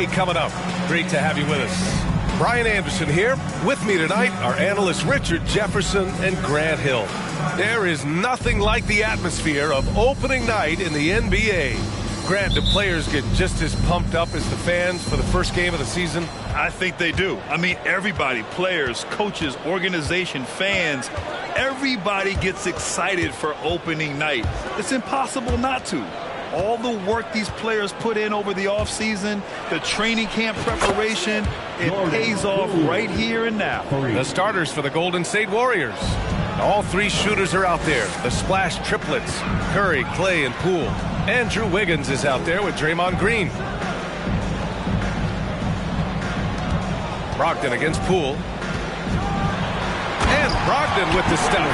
coming up. Great to have you with us. Brian Anderson here. With me tonight are analysts Richard Jefferson and Grant Hill. There is nothing like the atmosphere of opening night in the NBA. Grant, do players get just as pumped up as the fans for the first game of the season? I think they do. I mean, everybody, players, coaches, organization, fans, everybody gets excited for opening night. It's impossible not to. All the work these players put in over the offseason, the training camp preparation, it pays off right here and now. The starters for the Golden State Warriors. All three shooters are out there. The splash triplets, Curry, Clay, and Poole. Andrew Wiggins is out there with Draymond Green. Brogdon against Poole. And Brogdon with the step.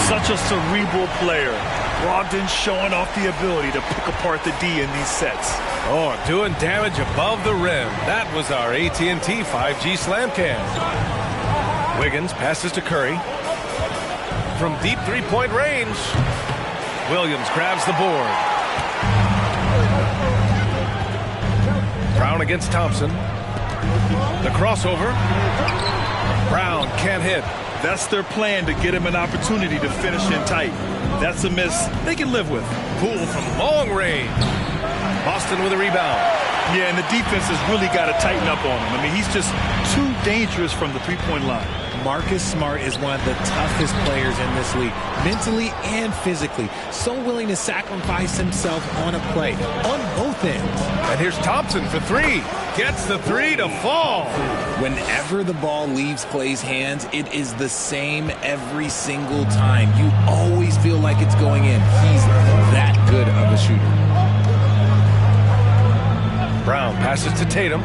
Such a cerebral player. Brogdon showing off the ability to pick apart the D in these sets. Oh, doing damage above the rim. That was our AT&T 5G slam cam. Wiggins passes to Curry. From deep three-point range, Williams grabs the board. Brown against Thompson. The crossover. Brown can't hit. That's their plan, to get him an opportunity to finish in tight. That's a miss they can live with. Poole from long range. Boston with a rebound. Yeah, and the defense has really got to tighten up on him. I mean, he's just too dangerous from the three-point line. Marcus Smart is one of the toughest players in this league, mentally and physically. So willing to sacrifice himself on a play, on both ends. And here's Thompson for three. Gets the three to fall. Whenever the ball leaves Clay's hands, it is the same every single time. You always feel like it's going in. He's that good of a shooter. Brown passes to Tatum.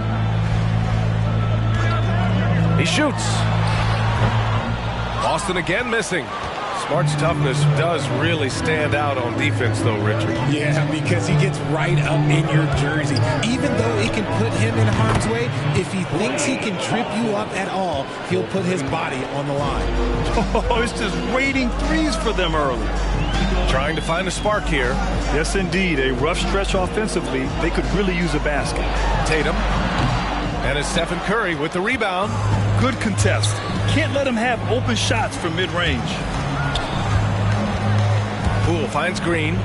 He shoots. Boston again missing. Smart's toughness does really stand out on defense, though, Richard. Yeah, because he gets right up in your jersey. Even though it can put him in harm's way, if he thinks he can trip you up at all, he'll put his body on the line. Oh, it's just raining threes for them early. Trying to find a spark here. Yes, indeed. A rough stretch offensively. They could really use a basket. Tatum. And it's Stephen Curry with the rebound. Good contest. Can't let him have open shots from mid-range. Poole finds Green.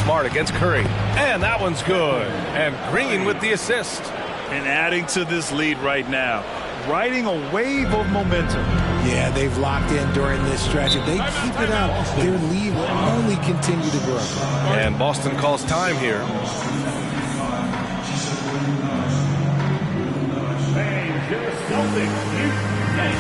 Smart against Curry. And that one's good. And Green with the assist. And adding to this lead right now. Riding a wave of momentum. Yeah, they've locked in during this stretch. If they keep it up, their lead will only continue to grow. And Boston calls time here. Celtics, 19.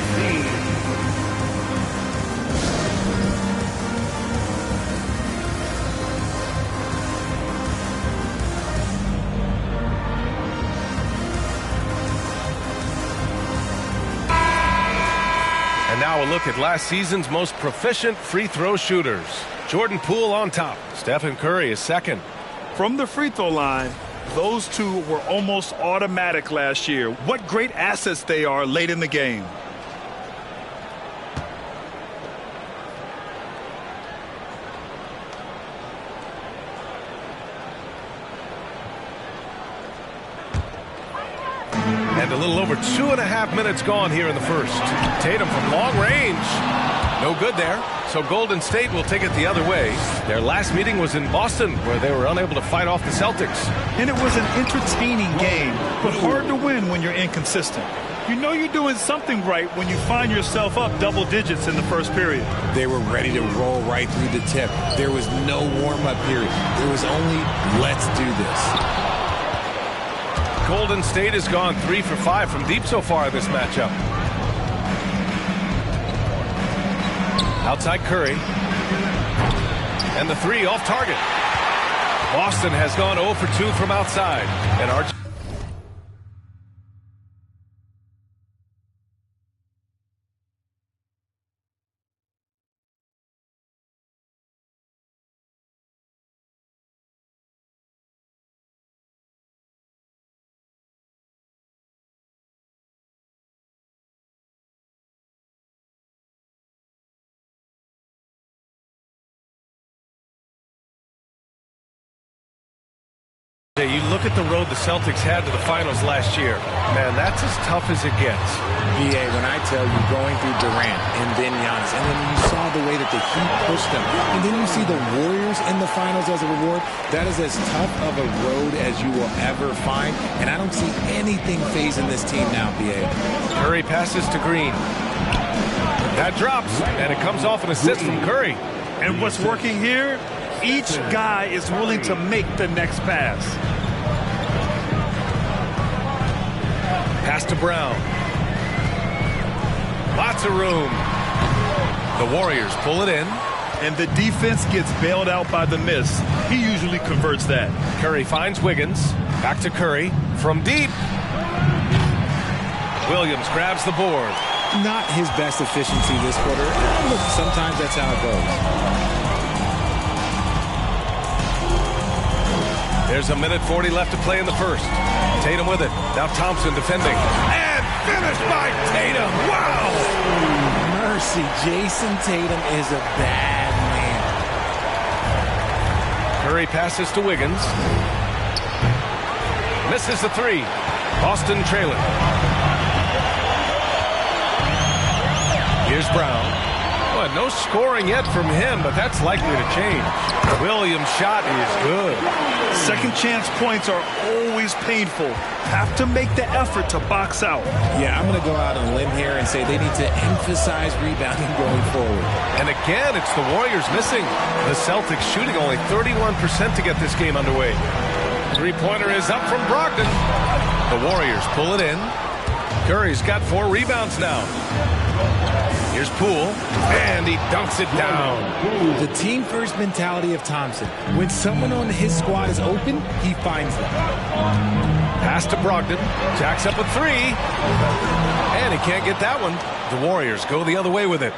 And now a look at last season's most proficient free throw shooters. Jordan Poole on top. Stephen Curry is second. From the free throw line, those two were almost automatic last year. What great assets they are late in the game. And a little over 2.5 minutes gone here in the first. Tatum from long range. No good there. So Golden State will take it the other way. Their last meeting was in Boston, where they were unable to fight off the Celtics. And it was an entertaining game, but hard to win when you're inconsistent. You know you're doing something right when you find yourself up double digits in the first period. They were ready to roll right through the tip. There was no warm-up period. There was only, let's do this. Golden State has gone 3 for 5 from deep so far in this matchup. Outside Curry. And the three off target. Boston has gone 0 for 2 from outside. And look at the road the Celtics had to the finals last year. Man, that's as tough as it gets. VA, when I tell you going through Durant and then Giannis, and then you saw the way that the Heat pushed them, and then you see the Warriors in the finals as a reward, that is as tough of a road as you will ever find, and I don't see anything phasing this team now, VA. Curry passes to Green. That drops, and it comes off an assist from Curry. And what's working here? Each guy is willing to make the next pass. Pass to Brown. Lots of room. The Warriors pull it in. And the defense gets bailed out by the miss. He usually converts that. Curry finds Wiggins. Back to Curry. From deep. Williams grabs the board. Not his best efficiency this quarter. Look, sometimes that's how it goes. There's a minute 40 left to play in the first. Tatum with it. Now Thompson defending. And finished by Tatum. Wow! Mercy, Jason Tatum is a bad man. Curry passes to Wiggins. Misses the three. Boston trailing. Here's Brown. Well, no scoring yet from him, but that's likely to change. Williams' shot is good. Second chance points are always painful. Have to make the effort to box out. Yeah, I'm going to go out on a limb here and say they need to emphasize rebounding going forward. And again, it's the Warriors missing. The Celtics shooting only 31% to get this game underway. Three-pointer is up from Brogdon. The Warriors pull it in. Curry's got 4 rebounds now. Here's Poole, and he dunks it down. The team-first mentality of Thompson. When someone on his squad is open, he finds them. Pass to Brogdon. Jacks up a 3. And he can't get that one. The Warriors go the other way with it.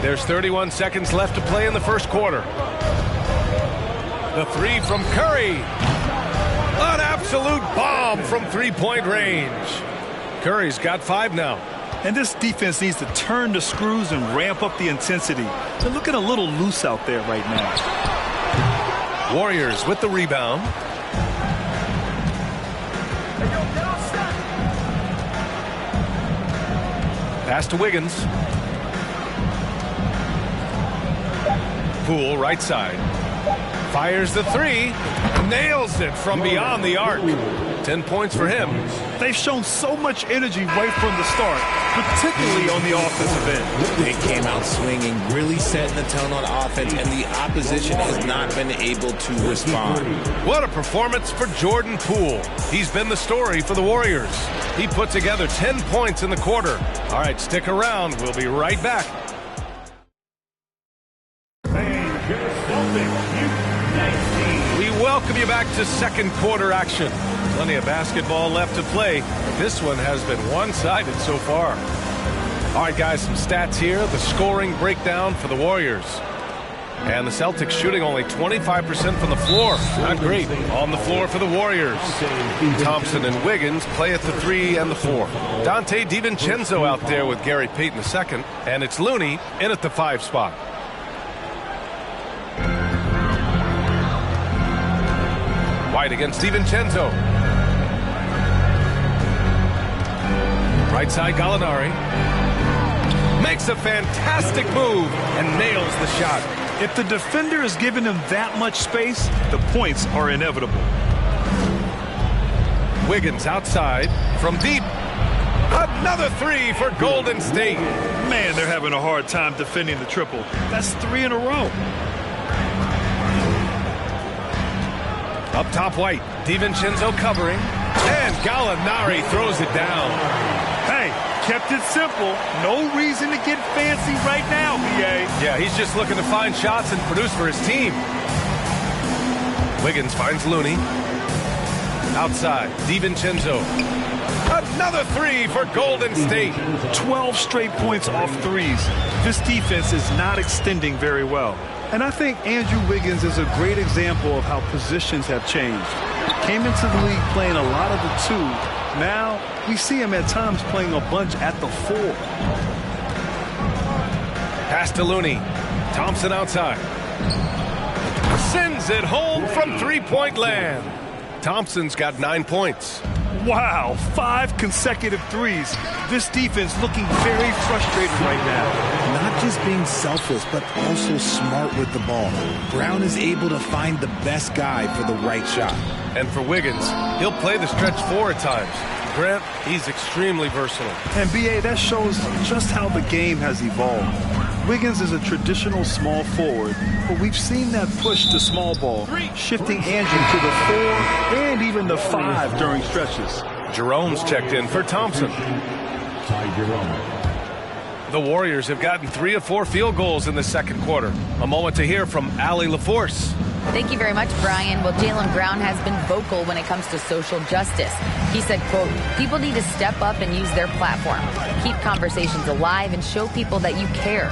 There's 31 seconds left to play in the first quarter. The 3 from Curry. An absolute bomb from three-point range. Curry's got 5 now. And this defense needs to turn the screws and ramp up the intensity. They're looking a little loose out there right now. Warriors with the rebound. Pass to Wiggins. Poole right side. Fires the 3. Nails it from beyond the arc. 10 points for him. They've shown so much energy right from the start, particularly on the offensive end. They came out swinging, really setting the tone on offense, and the opposition has not been able to respond. What a performance for Jordan Poole. He's been the story for the Warriors. He put together 10 points in the quarter. All right, stick around. We'll be right back. We welcome you back to second quarter action. Plenty of basketball left to play. This one has been one-sided so far. All right, guys, some stats here. The scoring breakdown for the Warriors. And the Celtics shooting only 25% from the floor. Not great. On the floor for the Warriors. Thompson and Wiggins play at the 3 and the 4. Dante DiVincenzo out there with Gary Payton II. And it's Looney in at the 5 spot. White against DiVincenzo. Right side, Gallinari. Makes a fantastic move and nails the shot. If the defender is giving him that much space, the points are inevitable. Wiggins outside from deep. Another 3 for Golden State. Man, they're having a hard time defending the triple. That's 3 in a row. Up top, White. DiVincenzo covering. And Gallinari throws it down. Hey, kept it simple. No reason to get fancy right now, BA. Yeah, he's just looking to find shots and produce for his team. Wiggins finds Looney. Outside, DiVincenzo. Another 3 for Golden State. 12 straight points off threes. This defense is not extending very well. And I think Andrew Wiggins is a great example of how positions have changed. Came into the league playing a lot of the 2. Now, we see him at times playing a bunch at the 4. Pass to Looney. Thompson outside. Sends lays it home from three-point land. Thompson's got 9 points. Wow, 5 consecutive threes. This defense looking very frustrated right now. Not just being selfless, but also smart with the ball. Brown is able to find the best guy for the right shot. And for Wiggins, he'll play the stretch 4 at times. Grant, he's extremely versatile. And B.A., that shows just how the game has evolved. Wiggins is a traditional small forward, but we've seen that push to small ball, shifting Andrew to the 4 and even the 5 during stretches. Jerome's checked in for Thompson. The Warriors have gotten 3 of 4 field goals in the second quarter. A moment to hear from Allie LaForce. Thank you very much, Brian. Well, Jaylen Brown has been vocal when it comes to social justice. He said, quote, people need to step up and use their platform. Keep conversations alive and show people that you care.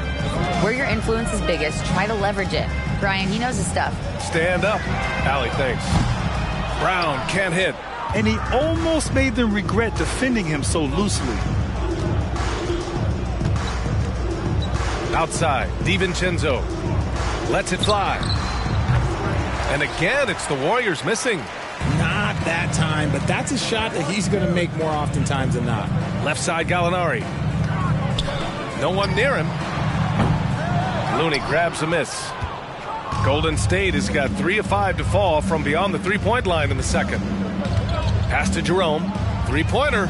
Where your influence is biggest, try to leverage it. Brian, he knows his stuff. Stand up. Allie, thanks. Brown can't hit. And he almost made them regret defending him so loosely. Outside, DiVincenzo lets it fly. And again, it's the Warriors missing. Not that time, but that's a shot that he's going to make more oftentimes than not. Left side, Gallinari. No one near him. Looney grabs a miss. Golden State has got 3 of 5 to fall from beyond the three-point line in the second. Pass to Jerome. Three-pointer.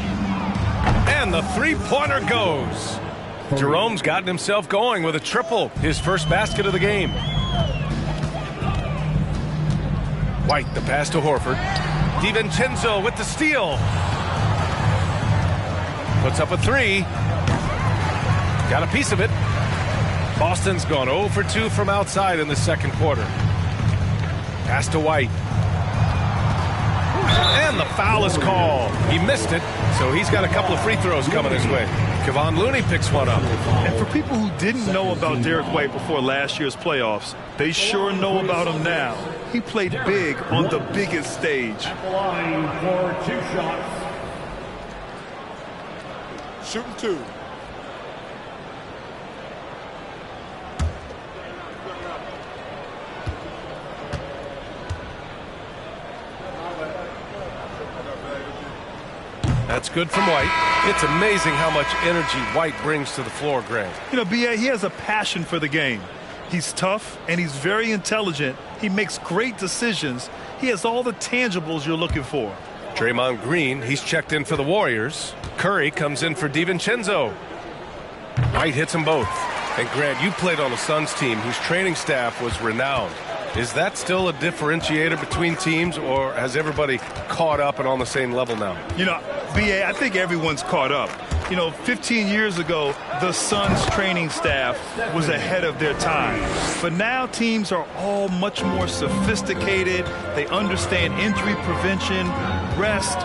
And the three-pointer goes. Jerome's gotten himself going with a triple, his first basket of the game. White, the pass to Horford. DiVincenzo with the steal. Puts up a 3. Got a piece of it. Boston's gone 0 for 2 from outside in the second quarter. Pass to White. And the foul is called. He missed it, so he's got a couple of free throws coming his way. Kevon Looney picks one up. And for people who didn't know about Derek White before last year's playoffs, they sure know about him now. He played big on the biggest stage. At the line for 2 shots. Shooting 2. That's good from White. It's amazing how much energy White brings to the floor, Greg. You know, B.A., he has a passion for the game. He's tough, and he's very intelligent. He makes great decisions. He has all the tangibles you're looking for. Draymond Green, he's checked in for the Warriors. Curry comes in for DiVincenzo. White hits them both. And Grant, you played on a Suns team whose training staff was renowned. Is that still a differentiator between teams, or has everybody caught up and on the same level now? You know, B.A., I think everyone's caught up. You know, 15 years ago, the Suns training staff was ahead of their time. But now teams are all much more sophisticated. They understand injury prevention, rest.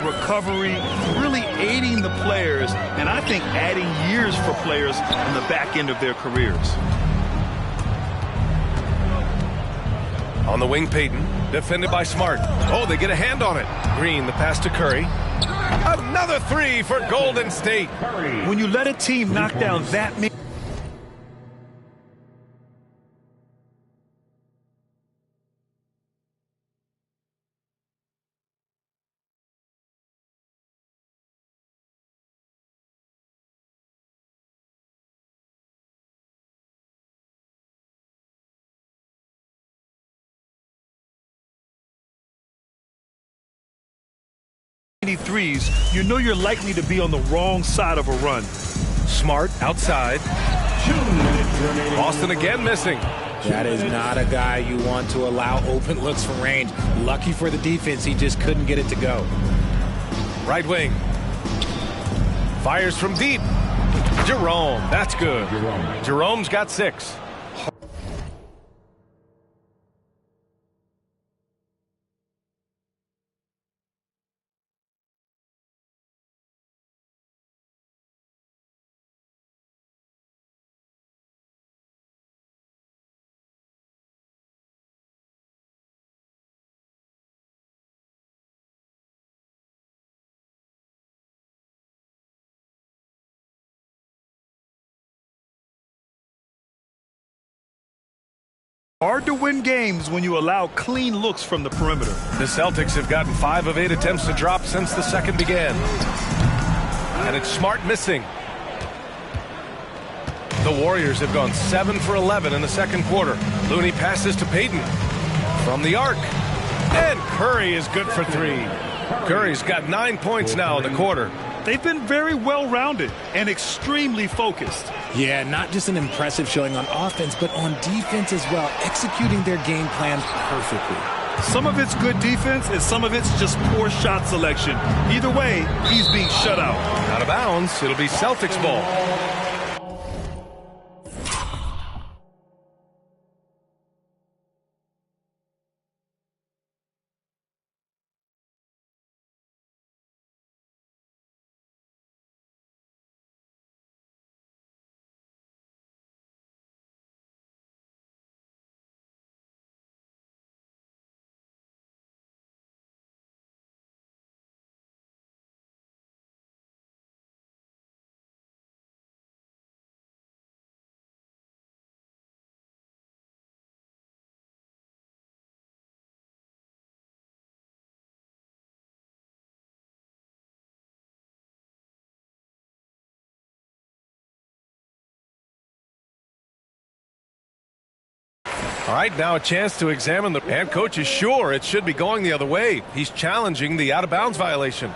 Recovery, really aiding the players, and I think adding years for players on the back end of their careers. On the wing, Payton, defended by Smart. Oh, they get a hand on it. Green, the pass to Curry. Another 3 for Golden State. When you let a team knock down that many threes, you know you're likely to be on the wrong side of a run. Smart outside. Boston again missing. That is not a guy you want to allow open looks from range. Lucky for the defense, he just couldn't get it to go. Right wing. Fires from deep. Jerome, that's good. Jerome's got 6. Hard to win games when you allow clean looks from the perimeter. The Celtics have gotten 5 of 8 attempts to drop since the second began. And it's Smart missing. The Warriors have gone 7 for 11 in the second quarter. Looney passes to Payton from the arc. And Curry is good for 3. Curry's got 9 points now in the quarter. They've been very well-rounded and extremely focused. Yeah, not just an impressive showing on offense, but on defense as well, executing their game plan perfectly. Some of it's good defense, and some of it's just poor shot selection. Either way, he's being shut out. Out of bounds, it'll be Celtics ball. All right, now a chance to examine the head coach is sure it should be going the other way. He's challenging the out-of-bounds violation.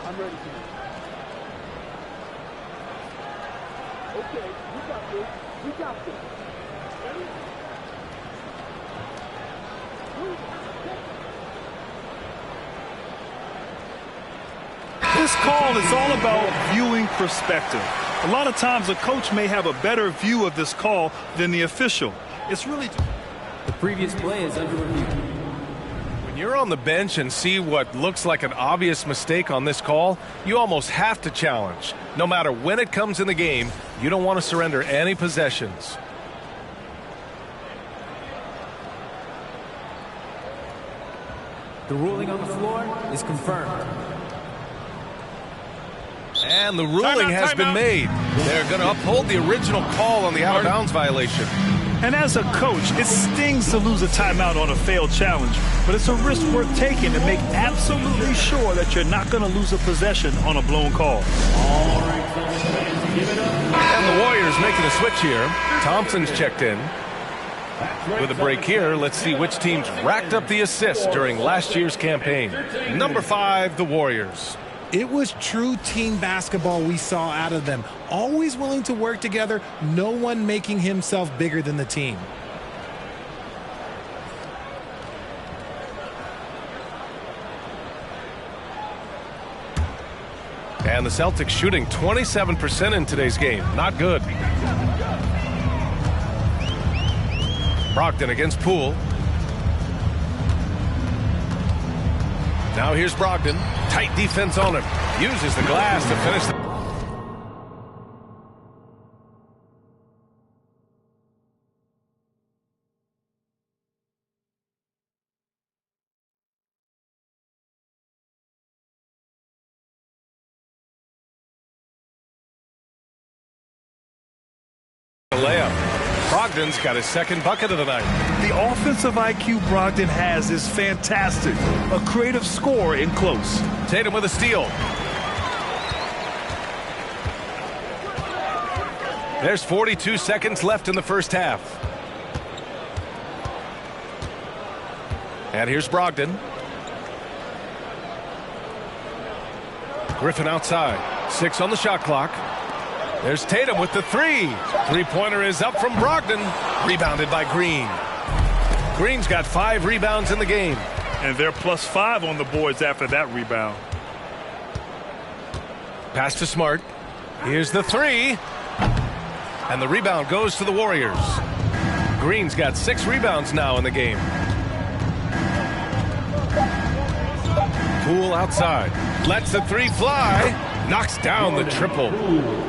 I'm ready to. Okay, you got this. You got this. Ready? This call is all about viewing perspective. A lot of times a coach may have a better view of this call than the official. It's really... The previous play is under review. When you're on the bench and see what looks like an obvious mistake on this call, you almost have to challenge. No matter when it comes in the game, you don't want to surrender any possessions. The ruling on the floor is confirmed. And the ruling has been made. They're going to uphold the original call on the out-of-bounds violation. And as a coach, it stings to lose a timeout on a failed challenge, but it's a risk worth taking to make absolutely sure that you're not going to lose a possession on a blown call. And the Warriors making a switch here. Thompson's checked in. With a break here, let's see which teams racked up the assists during last year's campaign. Number 5, the Warriors. It was true team basketball we saw out of them. Always willing to work together, no one making himself bigger than the team. And the Celtics shooting 27% in today's game. Not good. Brogdon against Poole. Now here's Brogdon. Tight defense on him. Uses the glass to finish the... layup. Brogdon's got his second bucket of the night. The offensive IQ Brogdon has is fantastic. A creative scorer in close. Tatum with a steal. There's 42 seconds left in the first half. And here's Brogdon. Griffin outside. 6 on the shot clock. There's Tatum with the 3. Three-pointer is up from Brogdon. Rebounded by Green. Green's got 5 rebounds in the game. And they're +5 on the boards after that rebound. Pass to Smart. Here's the 3. And the rebound goes to the Warriors. Green's got 6 rebounds now in the game. Poole outside. Lets the 3 fly. Knocks down the triple.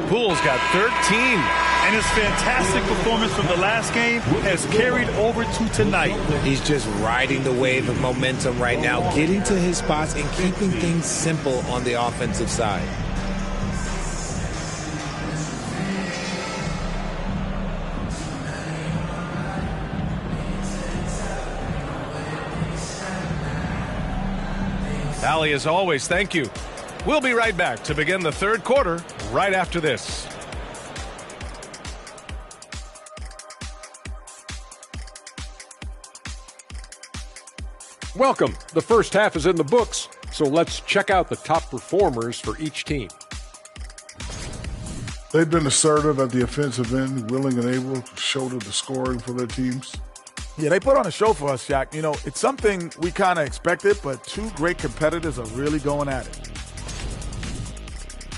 Poole's got 13. And his fantastic performance from the last game has carried over to tonight. He's just riding the wave of momentum right now, getting to his spots and keeping things simple on the offensive side. Allie, as always, thank you. We'll be right back to begin the third quarter right after this. Welcome. The first half is in the books, so let's check out the top performers for each team. They've been assertive at the offensive end, willing and able to shoulder the scoring for their teams. Yeah, they put on a show for us, Shaq. You know, it's something we kind of expected, but two great competitors are really going at it.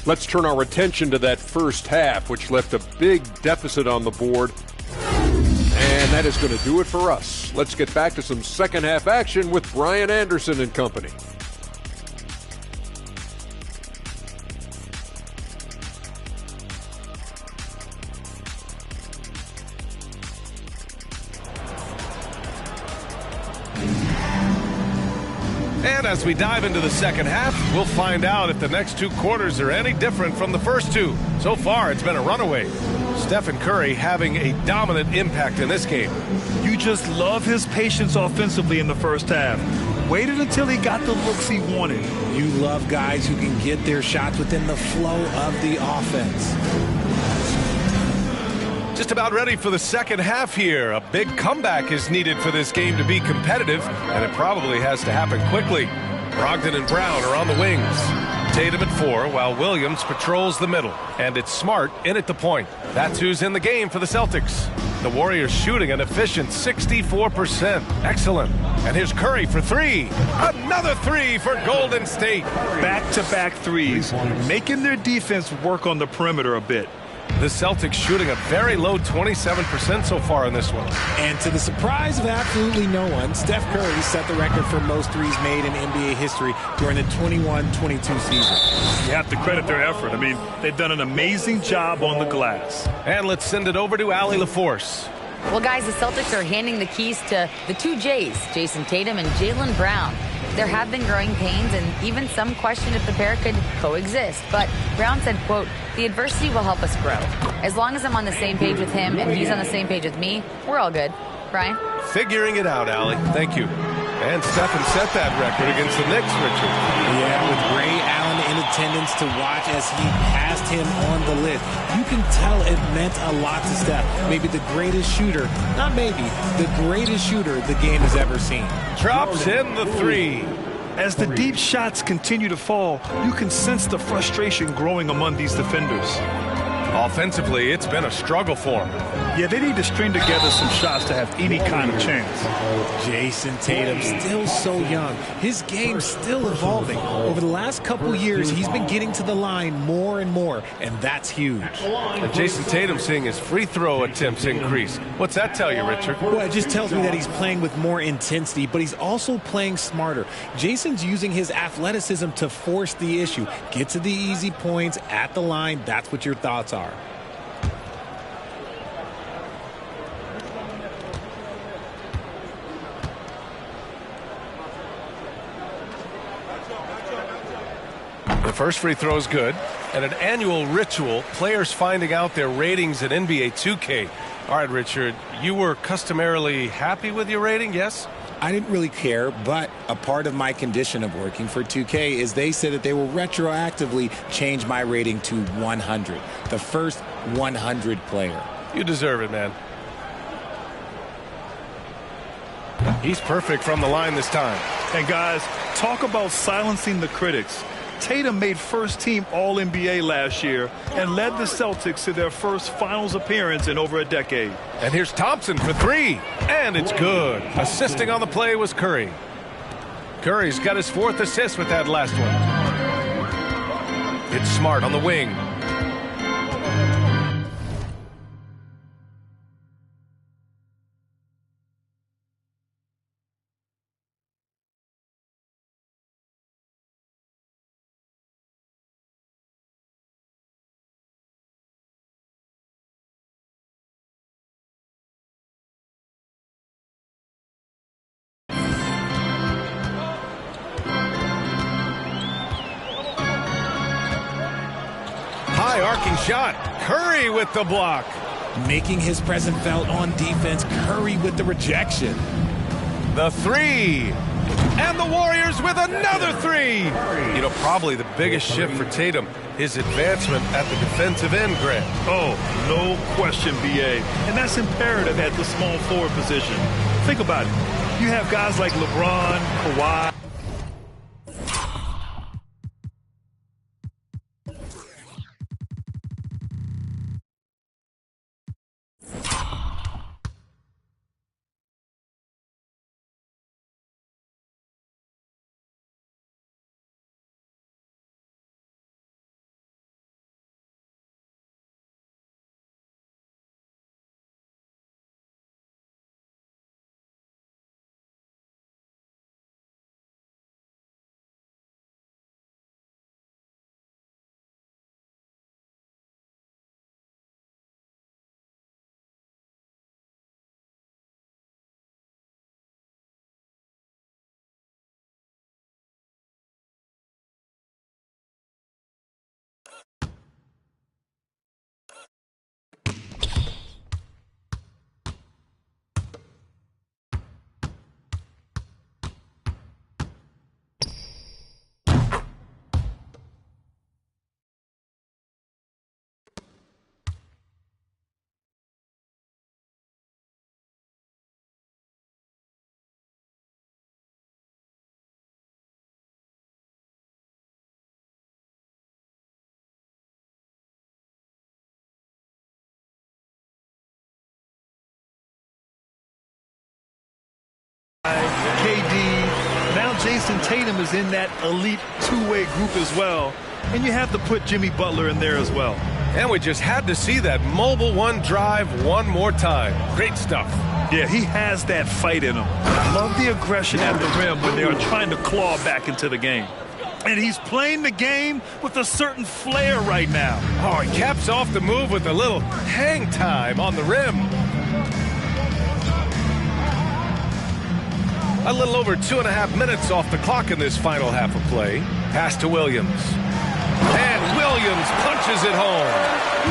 Let's turn our attention to that first half, which left a big deficit on the board. And that is going to do it for us. Let's get back to some second half action with Brian Anderson and company. And as we dive into the second half, we'll find out if the next two quarters are any different from the first two. So far, it's been a runaway. Stephen Curry having a dominant impact in this game. You just love his patience offensively in the first half. Waited until he got the looks he wanted. You love guys who can get their shots within the flow of the offense. Just about ready for the second half here. A big comeback is needed for this game to be competitive, and it probably has to happen quickly. Brogdon and Brown are on the wings. Tatum at 4, while Williams patrols the middle. And it's Smart in at the point. That's who's in the game for the Celtics. The Warriors shooting an efficient 64%. Excellent. And here's Curry for 3. Another 3 for Golden State. Back-to-back threes, making their defense work on the perimeter a bit. The Celtics shooting a very low 27% so far in this one. And to the surprise of absolutely no one, Steph Curry set the record for most threes made in NBA history during the 21-22 season. You have to credit their effort. I mean, they've done an amazing job on the glass. And let's send it over to Allie LaForce. Well, guys, the Celtics are handing the keys to the two J's, Jason Tatum and Jaylen Brown. There have been growing pains, and even some question if the pair could coexist. But Brown said, quote, "The adversity will help us grow. As long as I'm on the same page with him and he's on the same page with me, we're all good." Brian? Figuring it out, Allie. Thank you. And Stephen set that record against the Knicks, Richard. Yeah, with Ray Allen in attendance to watch as he passed him on the list. You can tell it meant a lot to Steph. Maybe the greatest shooter, not maybe, the greatest shooter the game has ever seen. Drops in the 3. As the deep shots continue to fall, you can sense the frustration growing among these defenders. Offensively, it's been a struggle for him. Yeah, they need to string together some shots to have any kind of chance. Jason Tatum, still so young. His game's still evolving. Over the last couple years, he's been getting to the line more and more, and that's huge. And Jason Tatum seeing his free throw attempts increase. What's that tell you, Richard? Well, it just tells me that he's playing with more intensity, but he's also playing smarter. Jason's using his athleticism to force the issue. Get to the easy points at the line. That's what your thoughts are. The first free throw is good. And an annual ritual, players finding out their ratings in NBA 2K. All right, Richard, you were customarily happy with your rating, yes? I didn't really care, but a part of my condition of working for 2K is they said that they will retroactively change my rating to 100. The first 100 player. You deserve it, man. He's perfect from the line this time. And guys, talk about silencing the critics. Tatum made first-team All-NBA last year and led the Celtics to their first finals appearance in over a decade. And here's Thompson for 3. And it's good. Assisting on the play was Curry. Curry's got his 4th assist with that last one. It's Smart on the wing. high arcing shot. Curry with the block. Making his presence felt on defense. Curry with the rejection. The three. And the Warriors with another three. You know, probably the biggest shift for Tatum, his advancement at the defensive end, Grant. Oh, no question, B.A. And that's imperative at the small forward position. Think about it. You have guys like LeBron, Kawhi. KD, now Jason Tatum is in that elite two-way group as well. And you have to put Jimmy Butler in there as well. And we just had to see that mobile one drive one more time. Great stuff. Yeah, he has that fight in him. I love the aggression at the rim when they are trying to claw back into the game. And he's playing the game with a certain flair right now. Oh, he caps off the move with a little hang time on the rim. A little over 2.5 minutes off the clock in this final half of play. Pass to Williams. And Williams punches it home.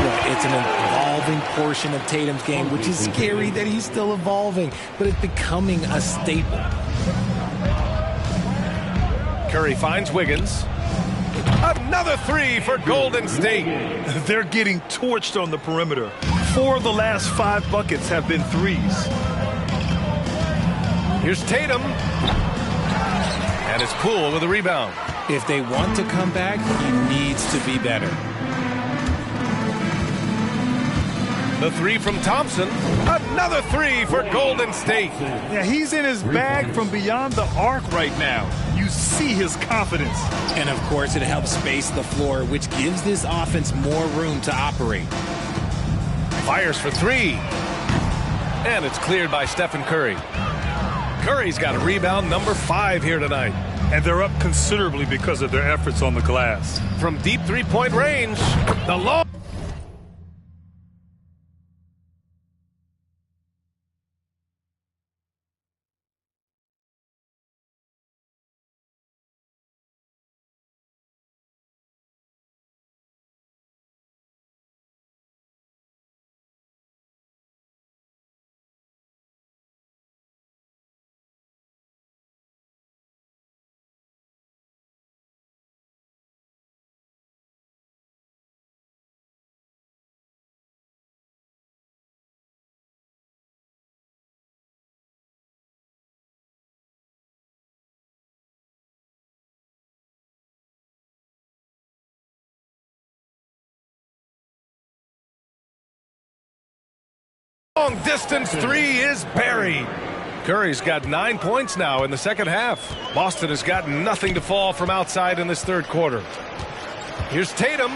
Yeah, it's an evolving portion of Tatum's game, which is scary that he's still evolving, but it's becoming a staple. Curry finds Wiggins. Another three for Golden State. They're getting torched on the perimeter. 4 of the last 5 buckets have been threes. Here's Tatum. And it's Poole with a rebound. If they want to come back, he needs to be better. The three from Thompson. Another three for Golden State. Yeah, he's in his bag from beyond the arc right now. You see his confidence. And, of course, it helps space the floor, which gives this offense more room to operate. Fires for three. And it's cleared by Stephen Curry. Curry's got a rebound number 5 here tonight. And they're up considerably because of their efforts on the glass. From deep three-point range, the long... Long distance three is buried. Curry's got 9 points now in the second half. Boston has got nothing to fall from outside in this third quarter. Here's Tatum.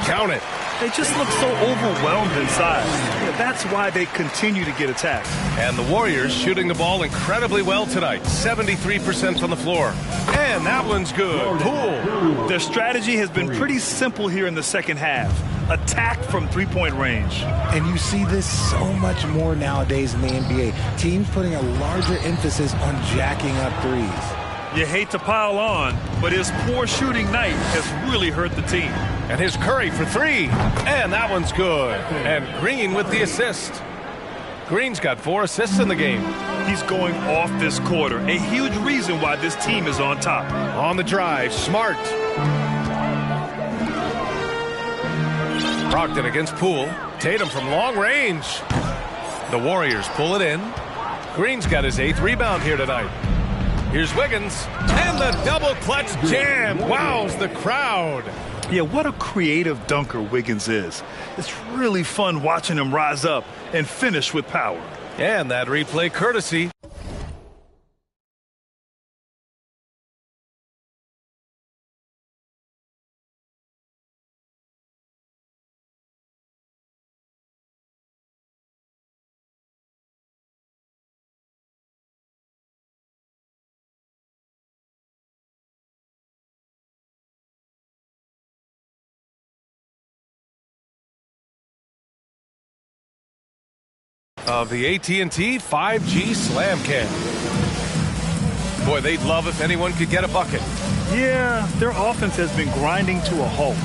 Count it. They just look so overwhelmed inside. Yeah, that's why they continue to get attacked. And the Warriors shooting the ball incredibly well tonight. 73% from the floor. And that one's good. Poole. Their strategy has been pretty simple here in the second half. Attack from three-point range. And you see this so much more nowadays in the NBA. Teams putting a larger emphasis on jacking up threes. You hate to pile on, but his poor shooting night has really hurt the team. And here's Curry for three. And that one's good. And Green with the assist. Green's got 4 assists in the game. He's going off this quarter. A huge reason why this team is on top. On the drive, Smart. Brogdon against Poole. Tatum from long range. The Warriors pull it in. Green's got his 8th rebound here tonight. Here's Wiggins. And the double clutch jam. Wows the crowd. Yeah, what a creative dunker Wiggins is. It's really fun watching him rise up and finish with power. And that replay courtesy. Of the AT&T 5G Slam Cam. Boy, they'd love if anyone could get a bucket. Yeah, their offense has been grinding to a halt.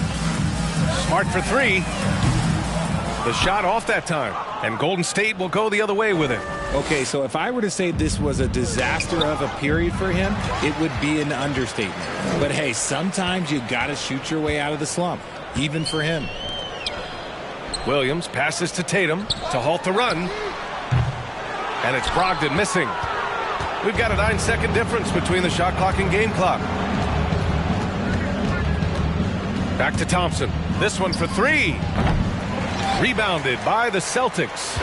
Smart for 3. The shot off that time. And Golden State will go the other way with it. Okay, so if I were to say this was a disaster of a period for him, it would be an understatement. But hey, sometimes you got to shoot your way out of the slump, even for him. Williams passes to Tatum to halt the run. And it's Brogdon missing. We've got a 9-second difference between the shot clock and game clock. Back to Thompson. This one for 3. Rebounded by the Celtics.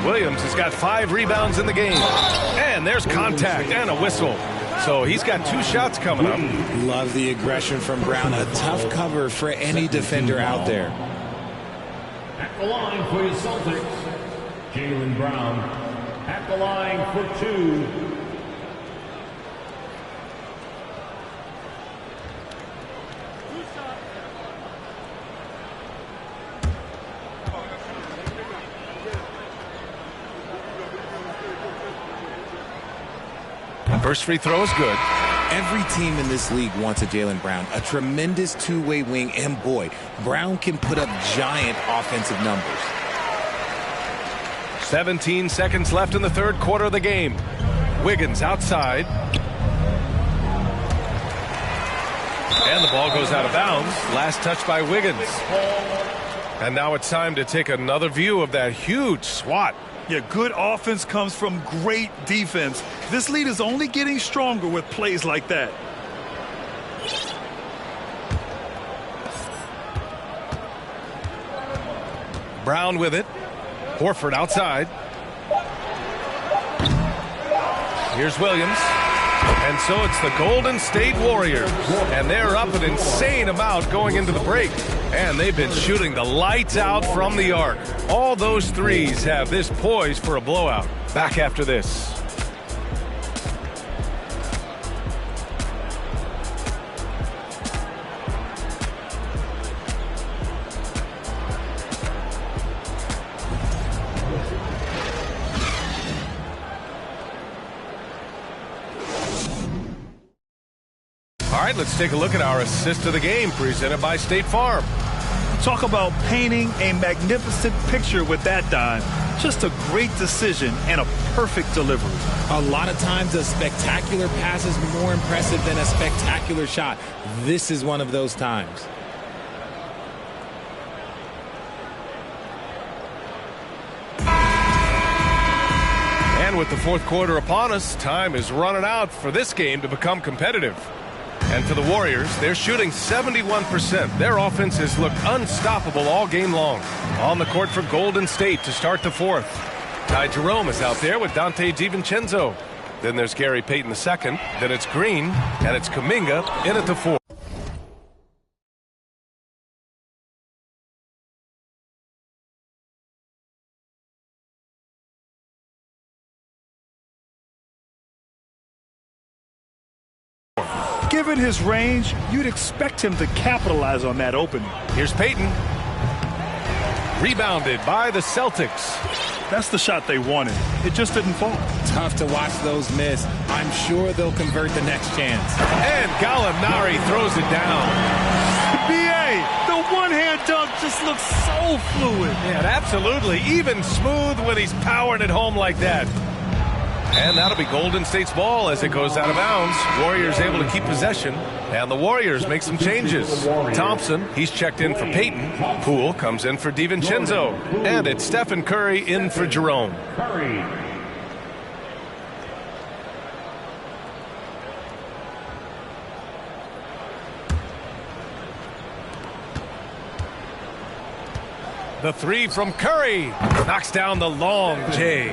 Williams has got 5 rebounds in the game. And there's contact and a whistle. So he's got 2 shots coming up. Love the aggression from Brown. A tough cover for any defender out there. At the line for your Celtics, Jaylen Brown. At the line for 2. First free throw is good. Every team in this league wants a Jaylen Brown, a tremendous two-way wing, and boy, Brown can put up giant offensive numbers. 17 seconds left in the third quarter of the game. Wiggins outside. And the ball goes out of bounds. Last touch by Wiggins. And now it's time to take another view of that huge swat. Yeah, good offense comes from great defense. This lead is only getting stronger with plays like that. Brown with it. Horford outside. Here's Williams. And so it's the Golden State Warriors. And they're up an insane amount going into the break. And they've been shooting the lights out from the arc. All those threes have this poised for a blowout. Back after this. All right, let's take a look at our assist of the game presented by State Farm. Talk about painting a magnificent picture with that dime. Just a great decision and a perfect delivery. A lot of times a spectacular pass is more impressive than a spectacular shot. This is one of those times. And with the fourth quarter upon us, time is running out for this game to become competitive. And for the Warriors, they're shooting 71%. Their offense has looked unstoppable all game long. On the court for Golden State to start the fourth. Ty Jerome is out there with Dante DiVincenzo. Then there's Gary Payton II. Then it's Green, and it's Kuminga in at the fourth. Given his range, you'd expect him to capitalize on that opening. Here's Payton. Rebounded by the Celtics. That's the shot they wanted. It just didn't fall. Tough to watch those miss. I'm sure they'll convert the next chance. And Gallinari throws it down. B.A., the one-hand dunk just looks so fluid. Yeah, absolutely. Even smooth when he's powering it home like that. And that'll be Golden State's ball as it goes out of bounds. Warriors able to keep possession. And the Warriors make some changes. Thompson, he's checked in for Peyton. Poole comes in for DiVincenzo. And it's Stephen Curry in for Jerome. The three from Curry knocks down the long J.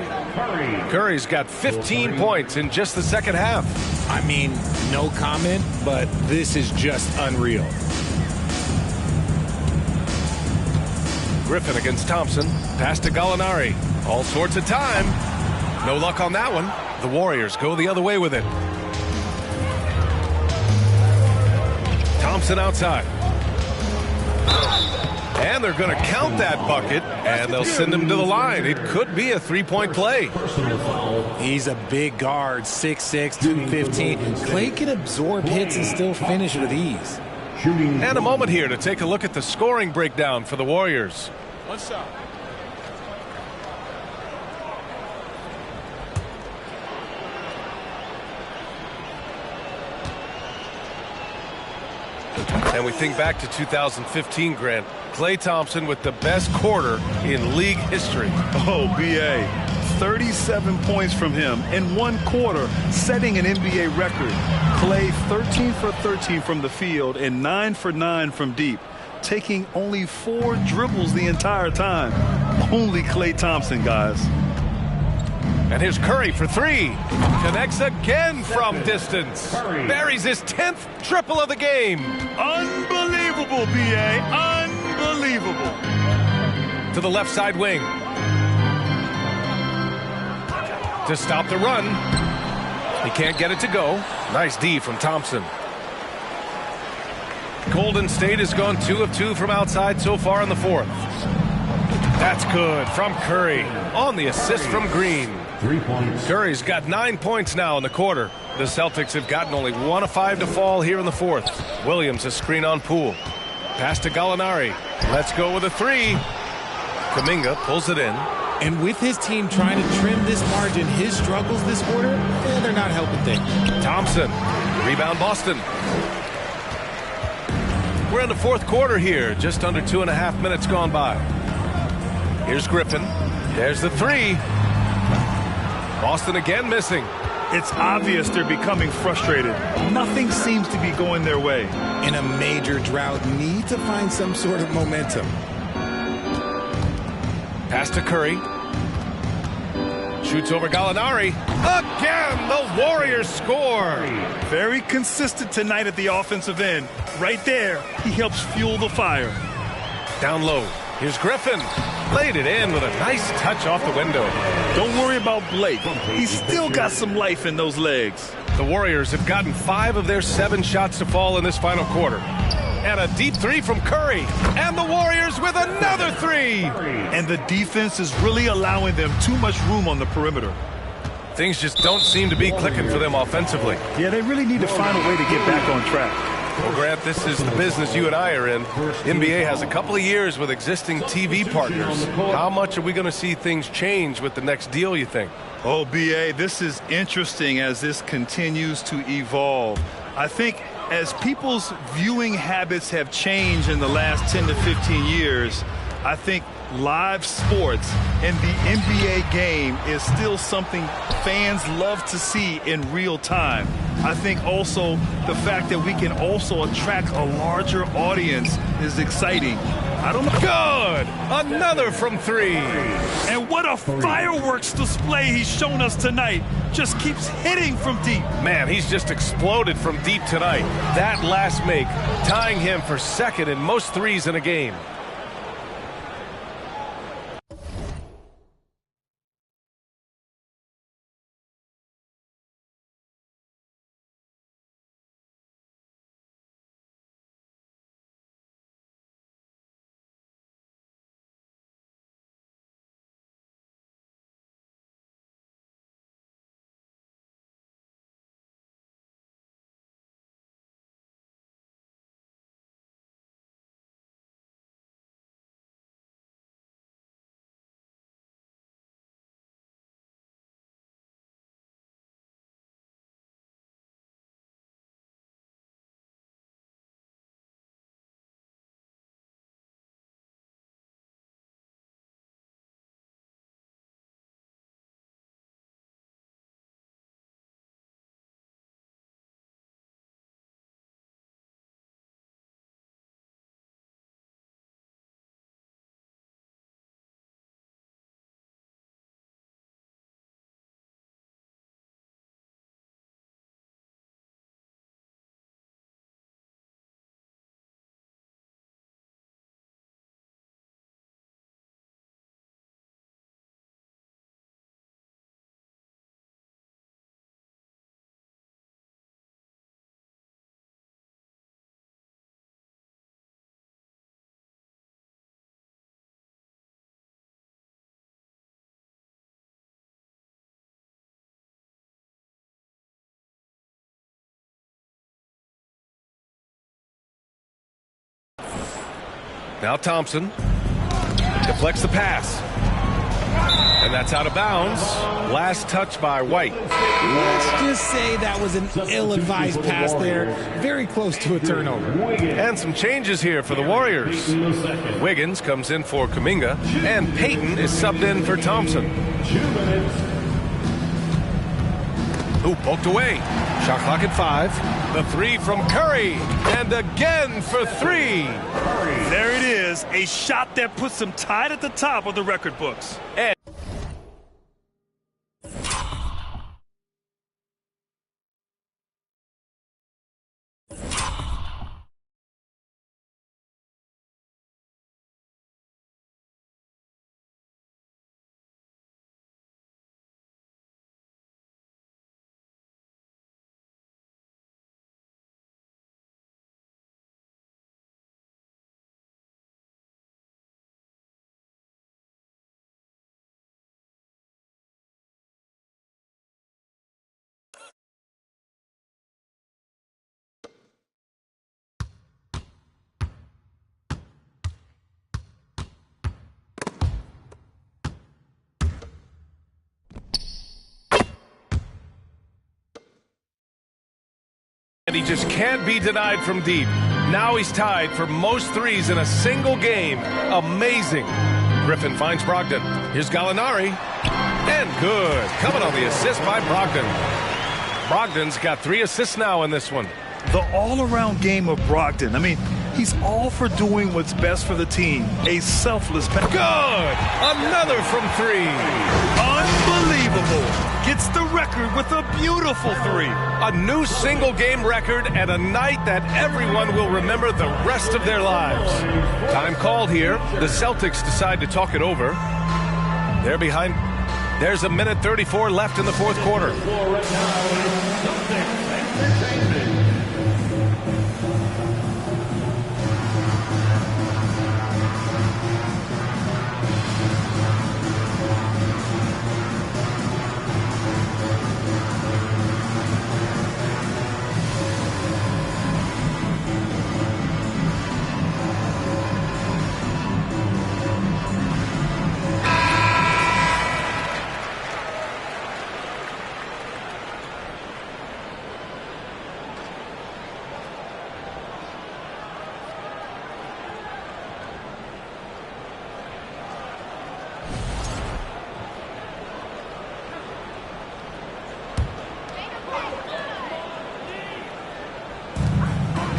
Curry's got 15 points in just the second half. I mean, no comment, but this is just unreal. Griffin against Thompson. Pass to Gallinari. All sorts of time. No luck on that one. The Warriors go the other way with it. Thompson outside. And they're going to count that bucket, and they'll send him to the line. It could be a three-point play. He's a big guard, 6'6", 215. Clay can absorb hits and still finish with ease. And a moment here to take a look at the scoring breakdown for the Warriors. What's up? And we think back to 2015, Grant. Klay Thompson with the best quarter in league history. Oh, B.A., 37 points from him in one quarter, setting an NBA record. Klay 13 for 13 from the field and 9 for 9 from deep, taking only 4 dribbles the entire time. Only Klay Thompson, guys. And here's Curry for three. Connects again from distance. Buries his 10th triple of the game. Unbelievable, B.A., unbelievable. To the left side wing. To stop the run. He can't get it to go. Nice D from Thompson. Golden State has gone 2 of 2 from outside so far in the fourth. That's good from Curry on the assist from Green. 3 points. Curry's got 9 points now in the quarter. The Celtics have gotten only 1 of 5 to fall here in the fourth. Williams a screen on Poole. Pass to Gallinari. Let's go with a three. Kuminga pulls it in. And with his team trying to trim this margin, his struggles this quarter, they're not helping things. Thompson. Rebound Boston. We're in the fourth quarter here. Just under 2.5 minutes gone by. Here's Griffin. There's the three. Boston again missing. It's obvious they're becoming frustrated. Nothing seems to be going their way. In a major drought, need to find some sort of momentum. Pass to Curry. Shoots over Gallinari. Again, the Warriors score. Very consistent tonight at the offensive end. Right there, he helps fuel the fire. Down low. Here's Griffin. Laid it in with a nice touch off the window. Don't worry about Blake. He's still got some life in those legs. The Warriors have gotten 5 of their 7 shots to fall in this final quarter. And a deep three from Curry. And the Warriors with another three. And the defense is really allowing them too much room on the perimeter. Things just don't seem to be clicking for them offensively. Yeah, they really need to find a way to get back on track. Well, Grant, this is the business you and I are in. NBA has a couple of years with existing TV partners. How much are we going to see things change with the next deal, you think? Oh, B.A., this is interesting as this continues to evolve. I think as people's viewing habits have changed in the last 10 to 15 years, I think live sports and the NBA game is still something fans love to see in real time. I think also the fact that we can also attract a larger audience is exciting. I don't know. Good! Another from three. And what a fireworks display he's shown us tonight. Just keeps hitting from deep. Man, he's just exploded from deep tonight. That last make, tying him for second in most threes in a game. Now Thompson deflects the pass. And that's out of bounds. Last touch by White. Let's just say that was an ill-advised pass there. Very close to a turnover. And some changes here for the Warriors. Wiggins comes in for Kuminga, and Payton is subbed in for Thompson. 2 minutes. Ooh, poked away. Shot clock at 5. The three from Curry, and again for 3. There it is, a shot that puts him tied at the top of the record books. And he just can't be denied from deep. Now he's tied for most threes in a single game. Amazing. Griffin finds Brogdon. Here's Gallinari. And good. Coming on the assist by Brogdon. Brogdon's got 3 assists now in this one. The all-around game of Brogdon. I mean, he's all for doing what's best for the team. A selfless pass. Good. Another from 3. Unbelievable. Gets the record with a beautiful 3. A new single-game record and a night that everyone will remember the rest of their lives. Time called here. The Celtics decide to talk it over. They're behind. There's a minute 34 left in the fourth quarter.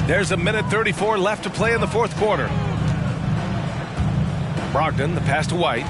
There's a minute 34 left to play in the fourth quarter. Brogdon, the pass to White.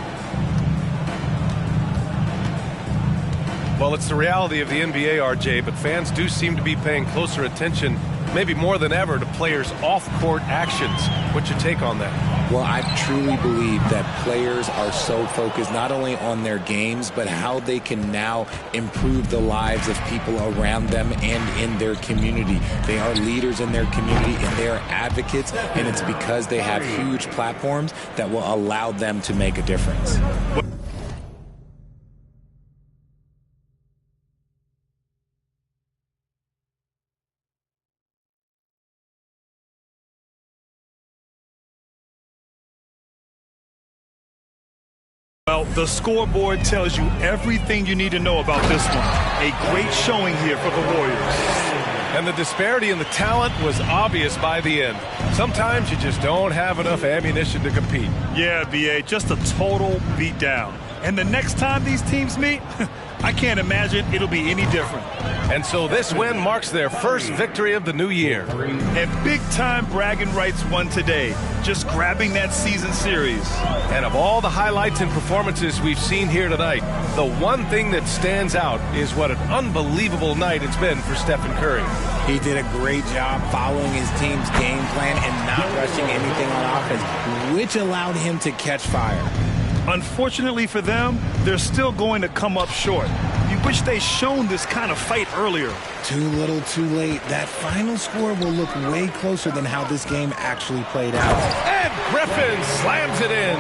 Well, it's the reality of the NBA, RJ, but fans do seem to be paying closer attention, maybe more than ever, to players' off-court actions. What's your take on that? Well, I truly believe that players are so focused not only on their games, but how they can now improve the lives of people around them and in their community. They are leaders in their community and they are advocates, and it's because they have huge platforms that will allow them to make a difference. Well, the scoreboard tells you everything you need to know about this one. A great showing here for the Warriors. And the disparity in the talent was obvious by the end. Sometimes you just don't have enough ammunition to compete. Yeah, B.A., just a total beatdown. And the next time these teams meet, I can't imagine it'll be any different. And so this win marks their first victory of the new year. And big-time bragging rights won today, just grabbing that season series. And of all the highlights and performances we've seen here tonight, the one thing that stands out is what an unbelievable night it's been for Stephen Curry. He did a great job following his team's game plan and not rushing anything on offense, which allowed him to catch fire. Unfortunately for them, they're still going to come up short. You wish they'd shown this kind of fight earlier. Too little, too late. That final score will look way closer than how this game actually played out. And Griffin slams it in.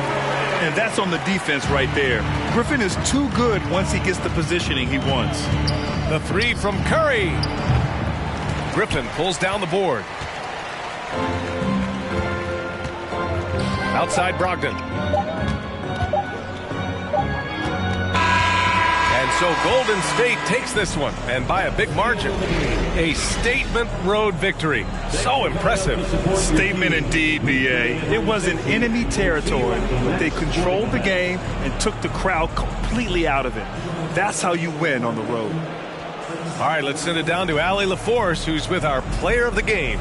And that's on the defense right there. Griffin is too good once he gets the positioning he wants. The three from Curry. Griffin pulls down the board. Outside Brogdon. And so Golden State takes this one, and by a big margin. A statement road victory. So impressive. Statement indeed, B.A. It was in enemy territory, but they controlled the game and took the crowd completely out of it. That's how you win on the road. All right, let's send it down to Allie LaForce, who's with our player of the game.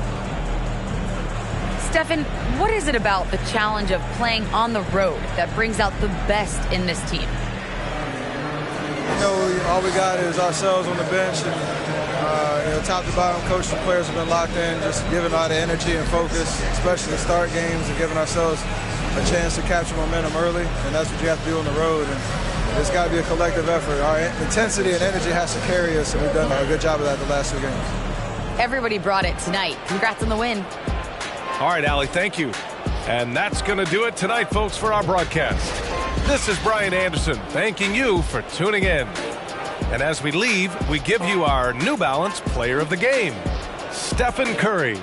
Stephen, what is it about the challenge of playing on the road that brings out the best in this team? You know, all we got is ourselves on the bench, and top to bottom, coach and players have been locked in, just giving a lot of energy and focus, especially to start games and giving ourselves a chance to capture momentum early, and that's what you have to do on the road. And it's got to be a collective effort. Our intensity and energy has to carry us, and we've done a good job of that the last 2 games. Everybody brought it tonight. Congrats on the win. All right, Allie, thank you. And that's going to do it tonight, folks, for our broadcast. This is Brian Anderson thanking you for tuning in. And as we leave, we give you our New Balance Player of the Game, Stephen Curry.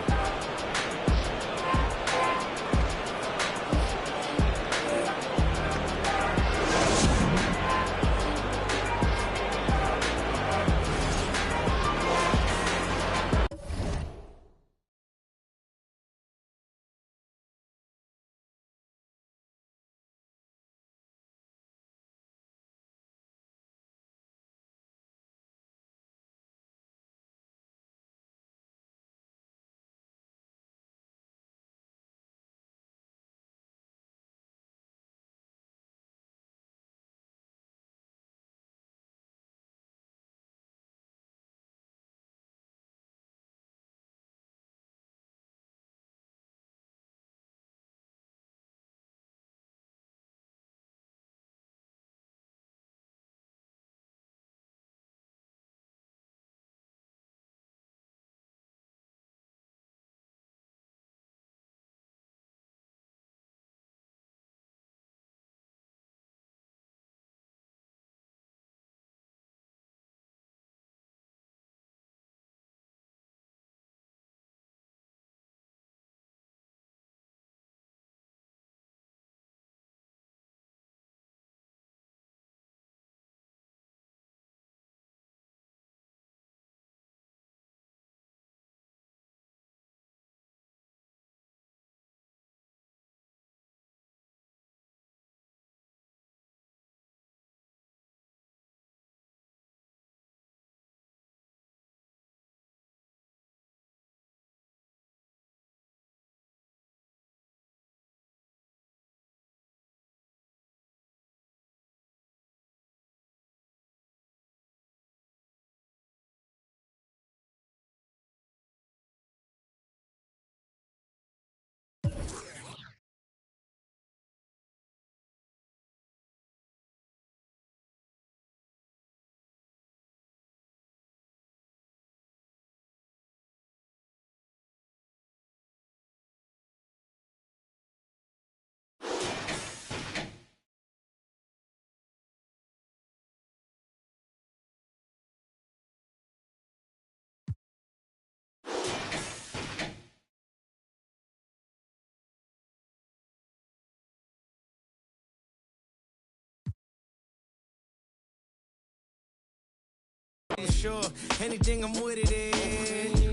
Sure, anything I'm with it in.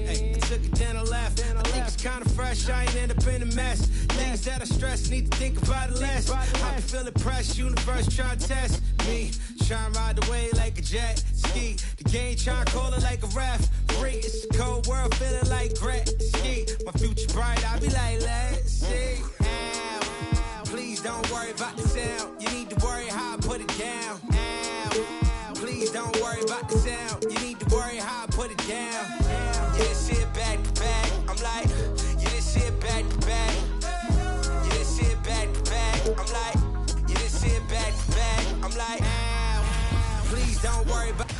Hey, I took it then I left. I think it's kind of fresh. I ain't end up in a mess. Things that I stress, need to think about it less. I can feel the press. Universe try to test me. Try and ride the wave like a jet ski. The game try to call it like a ref. Free, it's a cold world, feeling like Gret ski. My future bright, I be like, let's see. Ow, please don't worry about the sound. You need to worry how I put it down. Ow, please don't worry about the sound. You need to worry how I put it down. Yeah, this shit back to back. I'm like, yeah, this shit back to back. Yeah, this shit back to back. I'm like, yeah, this shit back to back. I'm like, ow, please don't worry about.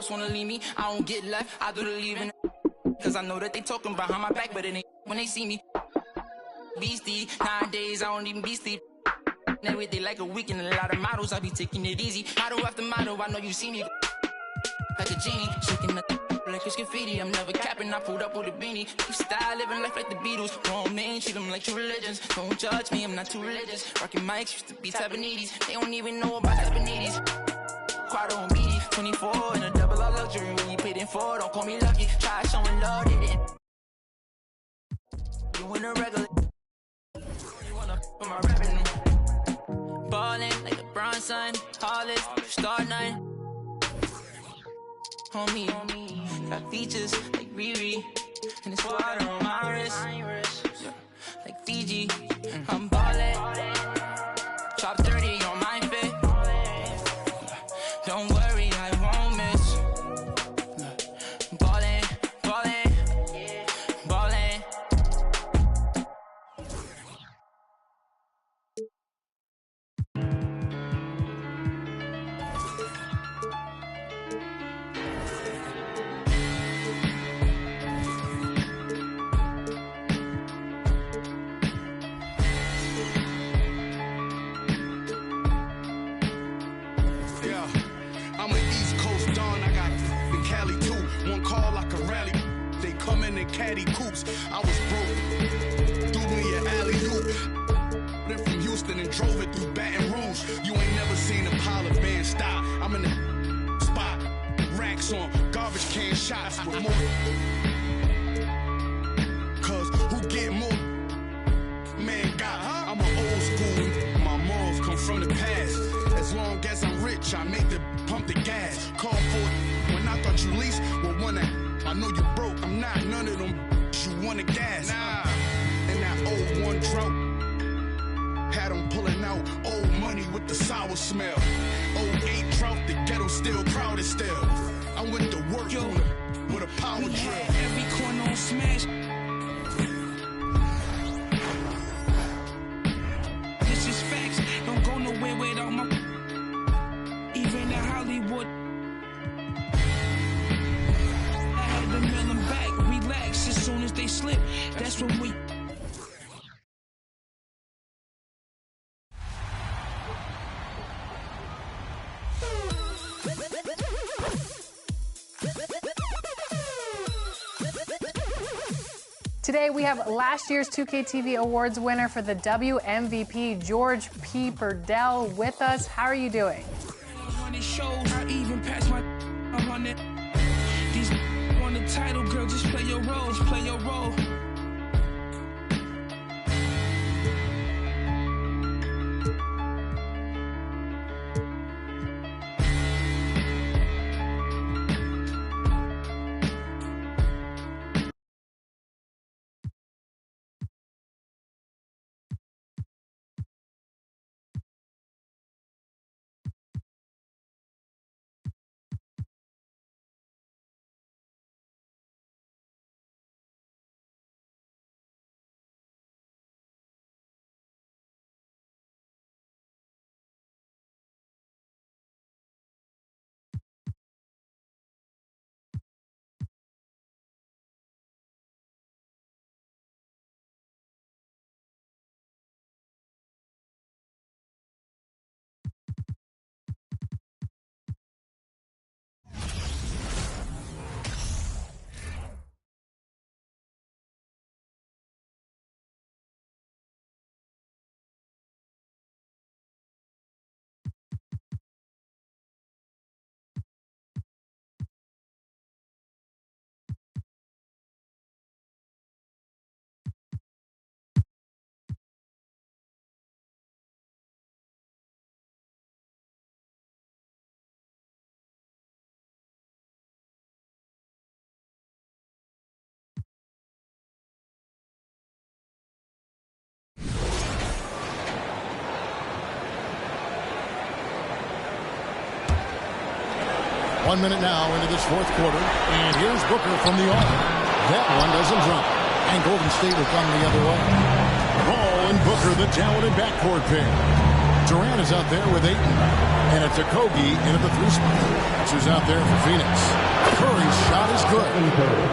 else wanna leave me. I don't get left, I do the leaving. Cause I know that they talking behind my back, but it ain't when they see me. Beastie, nowadays I don't even be sleep. Every day like a weekend, a lot of models, I be taking it easy. Model after model, I know you see me. Like a genie, shaking the like it's graffiti. I'm never capping, I pulled up with a beanie. Keep style, living life like the Beatles. Grown men, treat them like true religions. Don't judge me, I'm not too religious. Rocking mics, used to be Tabanese. They don't even know about Tabanese. Quad on BD, 24 in a double R luxury. When you paid in for, don't call me lucky. Try showing love, they didn't. You in a regular. You wanna put my rapping. Ballin' like LeBron, son. Hollis, star 9. Homie, got features like Riri. And it's water on my wrist. Like Fiji, I'm ballin'. Top 30 on my fit. Don't worry, I won't miss. Ballin', ballin', ballin'. I'm an East Coast Don, I got in Cali too. One call like a rally, they come in caddy coops. I was broke, threw me an alley-oop. Then from Houston and drove it through Baton Rouge. You ain't never seen a pile of bands stop. I'm in the spot, racks on garbage can shots with more. Cause who get more? Man, God, I'm an old school. My morals come from the past. As long as I'm rich, I make the pump the gas. Call for it when I thought you leased. Well, one I know you broke. I'm not none of them. You want a gas? Nah. And that old one drought had them pulling out old money with the sour smell. 08 drought, the ghetto still crowded still. I went to work with a power drill. Every corner on smash. This is facts. Don't go nowhere without my. Even in Hollywood, I had to mail them back. Relax as soon as they slip. That's when we. Today we have last year's 2K TV Awards winner for the WMVP, George P. Burdell, with us. How are you doing? Shows, I even pass my 100. These on the title, girl, just play your role, just play your role. One minute now into this fourth quarter, and here's Booker from the arc. That one doesn't drop, and Golden State will come the other way. Ball and Booker, the talented backcourt pair. Durant is out there with Ayton. And it's Okogie into the 3 spot. That's who's out there for Phoenix. Curry's shot is good.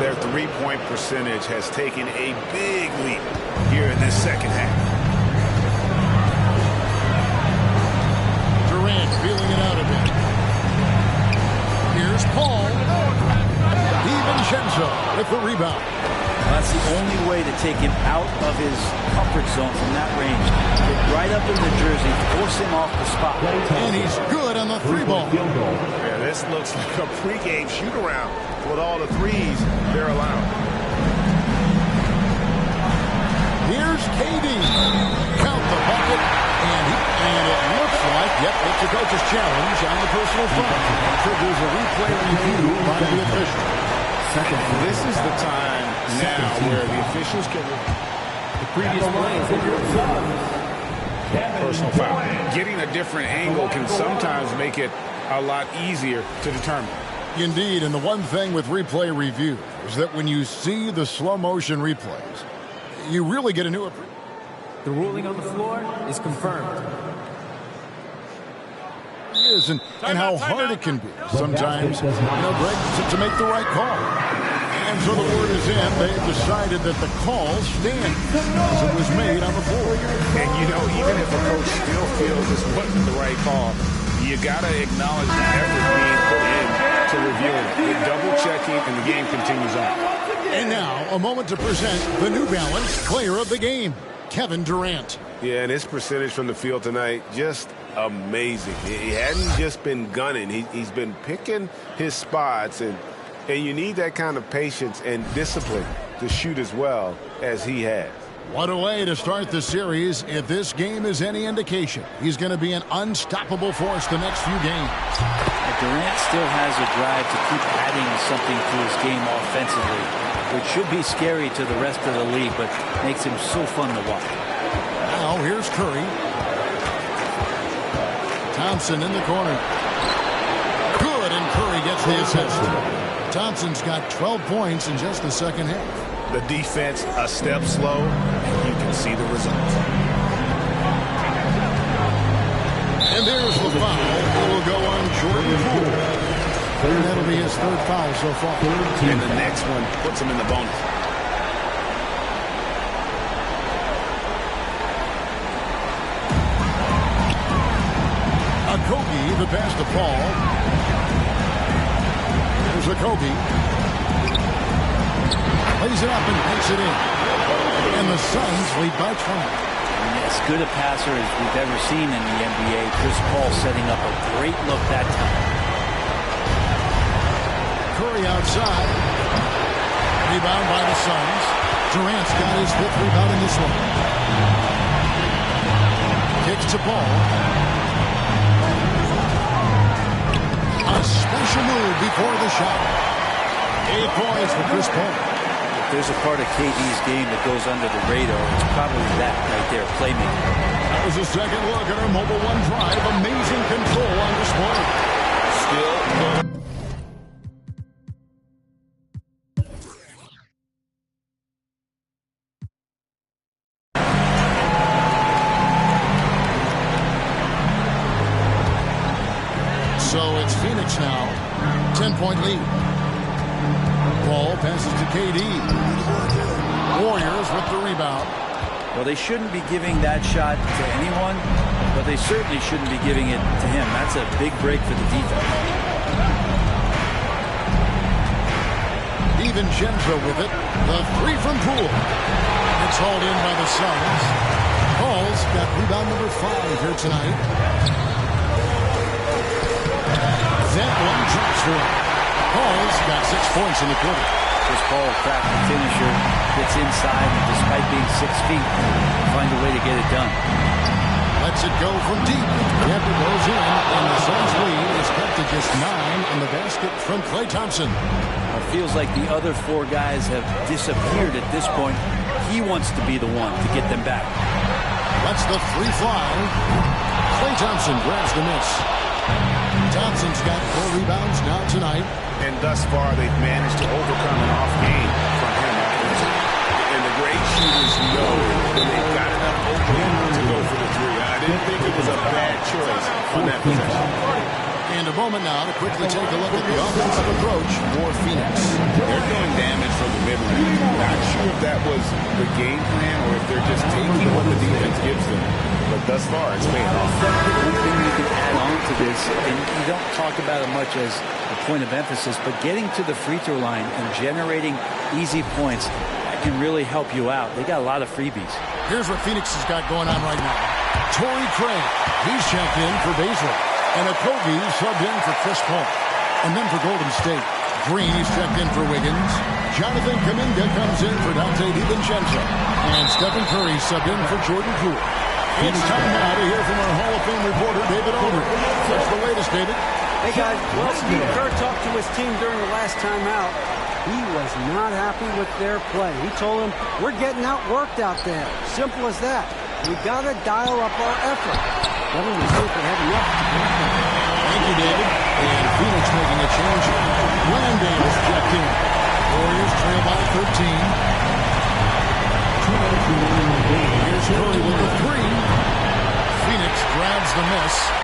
Their three-point percentage has taken a big leap here in this second half. Durant feeling it out a bit. Here's Paul. DiVincenzo with the rebound. Well, that's the only way to take him out of his comfort zone from that range. Get right up in the jersey, force him off the spot. And he's good on the 3-ball. Yeah, this looks like a pregame shoot-around with all the threes they're allowing. Here's KD. Count the bucket. And it looks like, yep, it's a coach's challenge on the personal foul. Triggers a replay review by the official. This is the time now where the officials can... The previous play is personal foul. Getting a different angle can sometimes make it a lot easier to determine. Indeed, and the one thing with replay review is that when you see the slow motion replays, you really get a new approach. The ruling on the floor is confirmed. Is and how hard it can be sometimes, Greg, to make the right call. And so the word is in. They've decided that the call stands as it was made on the floor. And, even if a coach still feels this wasn't the right call, you got to acknowledge the effort being put in to reviewing it. You're double-checking, and the game continues on. And now, a moment to present the New Balance Player of the Game, Kevin Durant. Yeah, and his percentage from the field tonight, just amazing. He hadn't just been gunning. He's been picking his spots, and you need that kind of patience and discipline to shoot as well as he has. What a way to start the series. If this game is any indication, he's going to be an unstoppable force the next few games. Durant still has a drive to keep adding something to his game offensively, which should be scary to the rest of the league, but makes him so fun to watch. Now here's Curry. Thompson in the corner. Good, and Curry gets the assist. Thompson's got 12 points in just the second half. The defense a step slow, and you can see the results. And there's the foul. It will go on Jordan Poole. And that'll be his 3rd foul so far. And the next one puts him in the bonus. Okogie, the pass to Paul. There's Okogie. Lays it up and makes it in. And the Suns lead by 20. As good a passer as we've ever seen in the NBA. Chris Paul setting up a great look that time. Curry outside. Rebound by the Suns. Durant's got his 5th rebound in this one. Kicks to Paul. A special move before the shot. 8 points for Chris Paul. If there's a part of KD's game that goes under the radar, it's probably that right there, playmaking. That was a second look at our Mobile One drive. Amazing control on display. Still good. So it's Phoenix now. 10-point lead. Paul passes to KD. Warriors with the rebound. Well, they shouldn't be giving that shot to anyone, but they certainly shouldn't be giving it to him. That's a big break for the defense. DiVincenzo with it. The 3 from Poole. It's hauled in by the Suns. Paul's got rebound number 5 here tonight. That one drops for him. Paul's got 6 points in the quarter. Chris Paul, crafty finisher, gets inside, and despite being 6 feet, find a way to get it done. Lets it go from deep. Yep, it goes in, and the Suns lead is cut to just 9 in the basket from Klay Thompson. It feels like the other 4 guys have disappeared at this point. He wants to be the one to get them back. Lets the 3 fly. Klay Thompson grabs the miss. Thompson's got 4 rebounds now tonight. And thus far, they've managed to overcome an off game from him offensively. And the great shooters know when they've got enough opening to go for the 3. I didn't think it it was a bad choice on that possession. And a moment now to quickly take a look at the offensive approach for Phoenix. They're doing damage from the mid-range. Not sure if that was the game plan or if they're just taking what the defense gives them. But thus far, it's paying off. One thing you can add on to this, and you don't talk about it much as a point of emphasis, but getting to the free throw line and generating easy points, that can really help you out. They got a lot of freebies. Here's what Phoenix has got going on right now. Torrey Craig, he's checked in for Baszler. And Okogie subbed in for Chris Paul. And then for Golden State, Green is checked in for Wiggins. Jonathan Kuminga comes in for Dante DiVincenzo. And Stephen Curry subbed in for Jordan Poole. It's time now to hear from our Hall of Fame reporter, David Aldridge. What's the latest, David? Hey, guys. Well, Steve Kerr talked to his team during the last time out. He was not happy with their play. He told them, we're getting outworked out there. Simple as that. We got to dial up our effort. Thank you, David. And Phoenix making a change. Landale is checked in. Warriors trail by 13. Here's Curry with the three. Phoenix grabs the miss.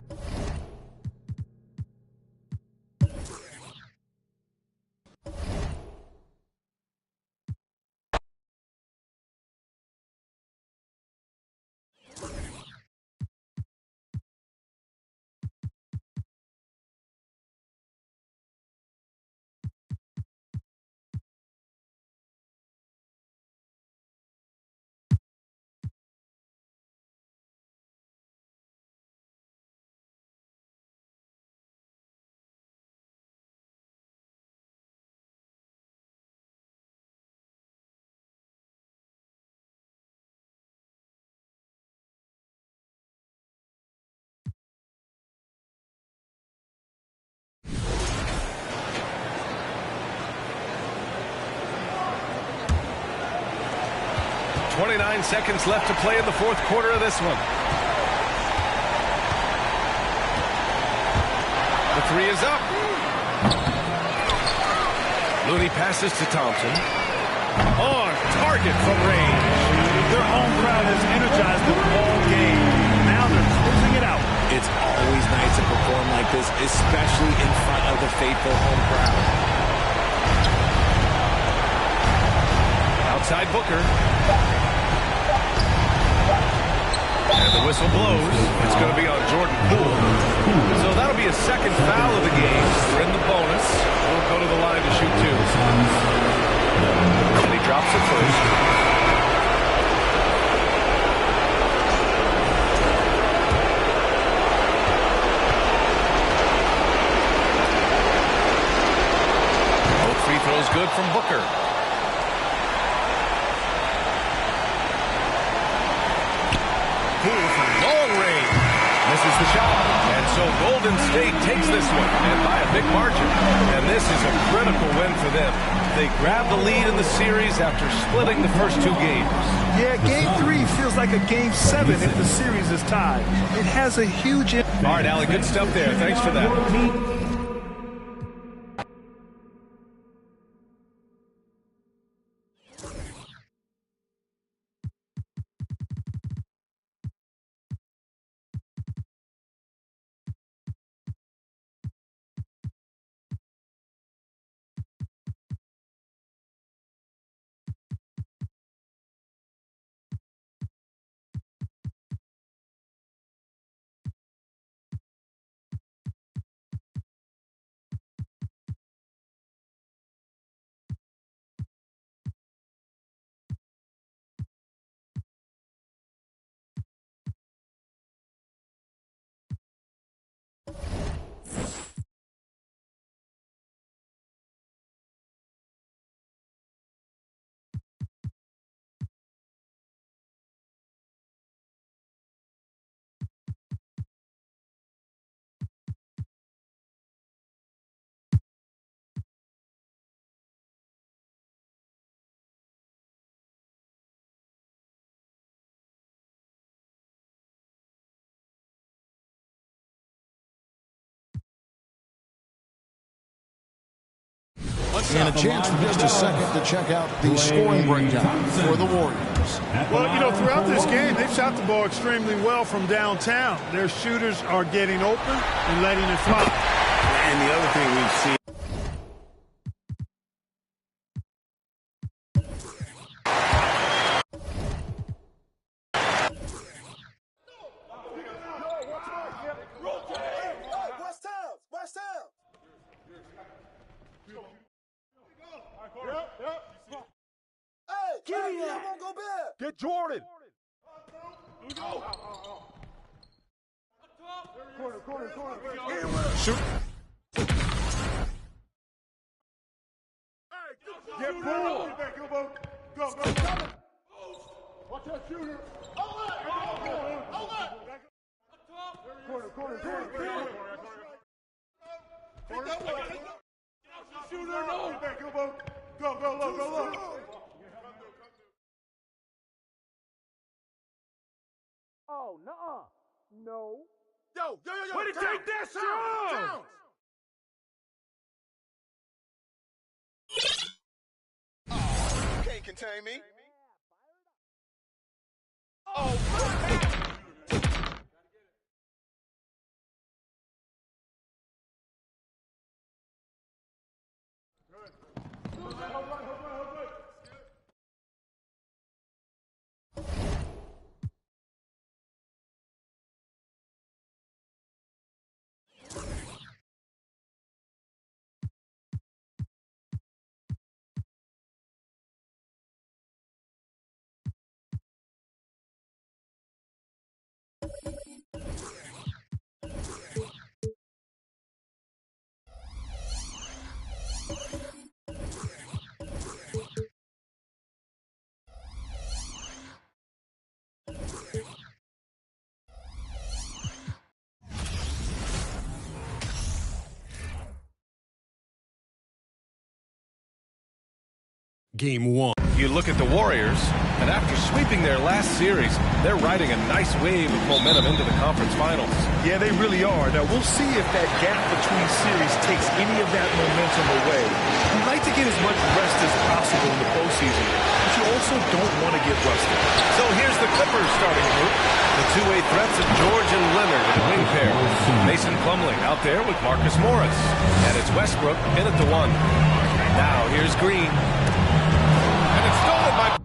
29 seconds left to play in the fourth quarter of this one. The three is up. Looney passes to Thompson. On target from range. Their home crowd has energized them all game. Now they're closing it out. It's always nice to perform like this, especially in front of the faithful home crowd. Outside Booker. And the whistle blows. It's going to be on Jordan Poole. So that'll be a second foul of the game. We're in the bonus. We'll go to the line to shoot two. And he drops it first. Both free throws good from Booker. Poole from long range. Misses the shot. And so Golden State takes this one, and by a big margin. And this is a critical win for them. They grab the lead in the series after splitting the first two games. Yeah, game 3 feels like a game 7 if the series is tied. It has a huge impact. All right, Allie, good stuff there. Thanks for that. And a chance for just a second to check out the scoring breakdown for the Warriors. Celtics. Well, you know, throughout this game, they've shot the ball extremely well from downtown. Their shooters are getting open and letting it fly. And the other thing we've seen. Get Jordan. Shoot. Get pulled. Go. Watch that shooter. Corner. Shooter, no. Go. Oh, no. Yo. Way to take that shot! You can't contain me. Game 1. You look at the Warriors, and after sweeping their last series, they're riding a nice wave of momentum into the conference finals. Yeah, they really are. Now, we'll see if that gap between series takes any of that momentum away. You like to get as much rest as possible in the postseason, but you also don't want to get rusty. So here's the Clippers starting group. The two-way threats of George and Leonard in a wing pair. Mason Plumlee out there with Marcus Morris. And it's Westbrook in at the 1. Now here's Green. And it's stolen by...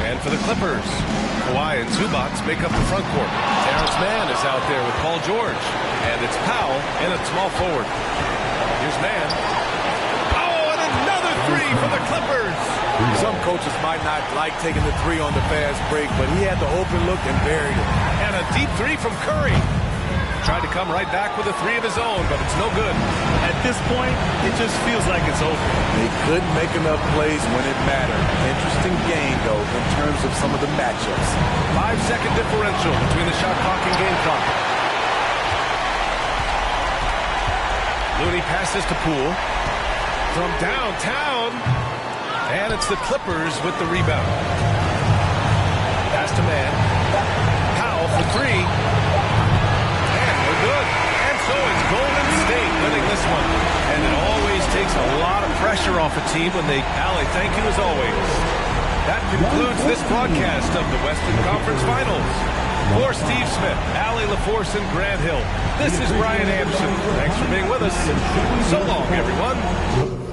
And for the Clippers, Kawhi and Zubac make up the front court. Terrence Mann is out there with Paul George. And it's Powell in at small forward. Here's Mann. Oh, and another three for the Clippers. Some coaches might not like taking the three on the fast break, but he had the open look and buried it. And a deep three from Curry. Tried to come right back with a three of his own, but it's no good. At this point, it just feels like it's over. They couldn't make enough plays when it mattered. Interesting game, though, in terms of some of the matchups. 5-second differential between the shot clock and game clock. Looney passes to Poole. From downtown. And it's the Clippers with the rebound. Pass to Mann. Powell for three. Good. And so it's Golden State winning this one. And it always takes a lot of pressure off a team when they... Allie, thank you as always. That concludes this broadcast of the Western Conference Finals. For Steve Smith, Allie LaForce, and Grant Hill, this is Brian Anderson. Thanks for being with us. So long, everyone.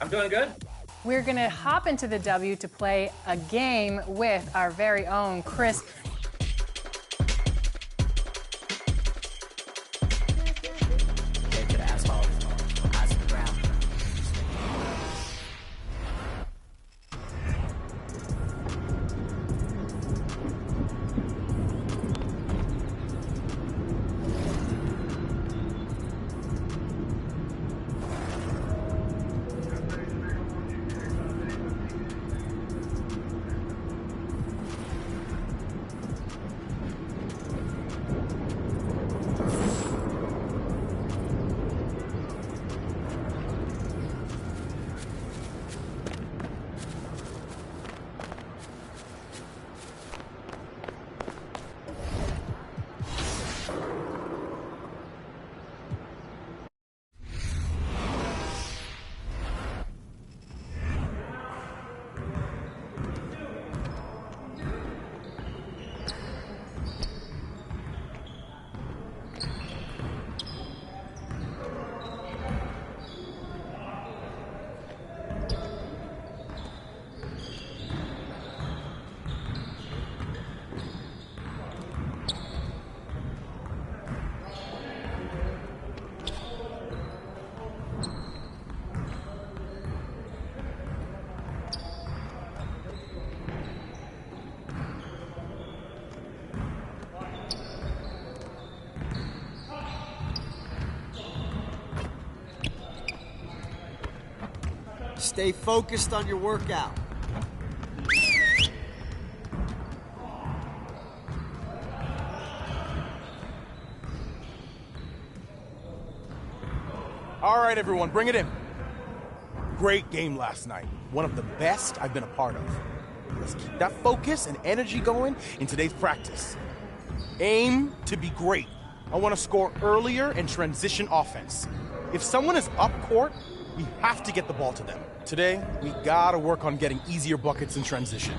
I'm doing good. We're going to hop into the W to play a game with our very own Chris. Stay focused on your workout. All right, everyone, bring it in. Great game last night. One of the best I've been a part of. Let's keep that focus and energy going in today's practice. Aim to be great. I want to score earlier and transition offense. If someone is up court, we have to get the ball to them. Today, we gotta work on getting easier buckets in transition.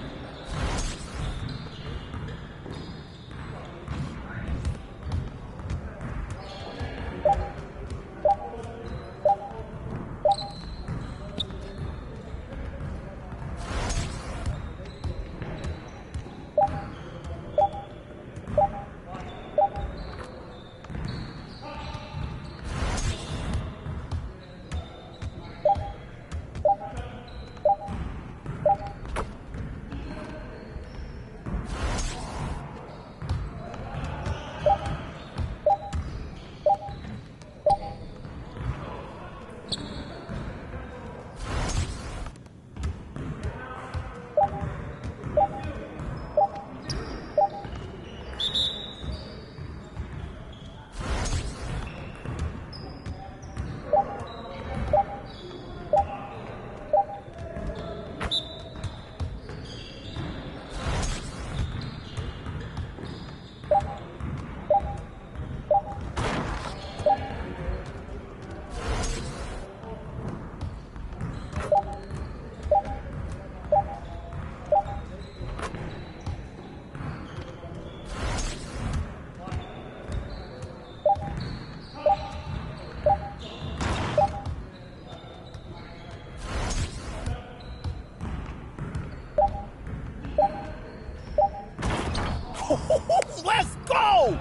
Let's go!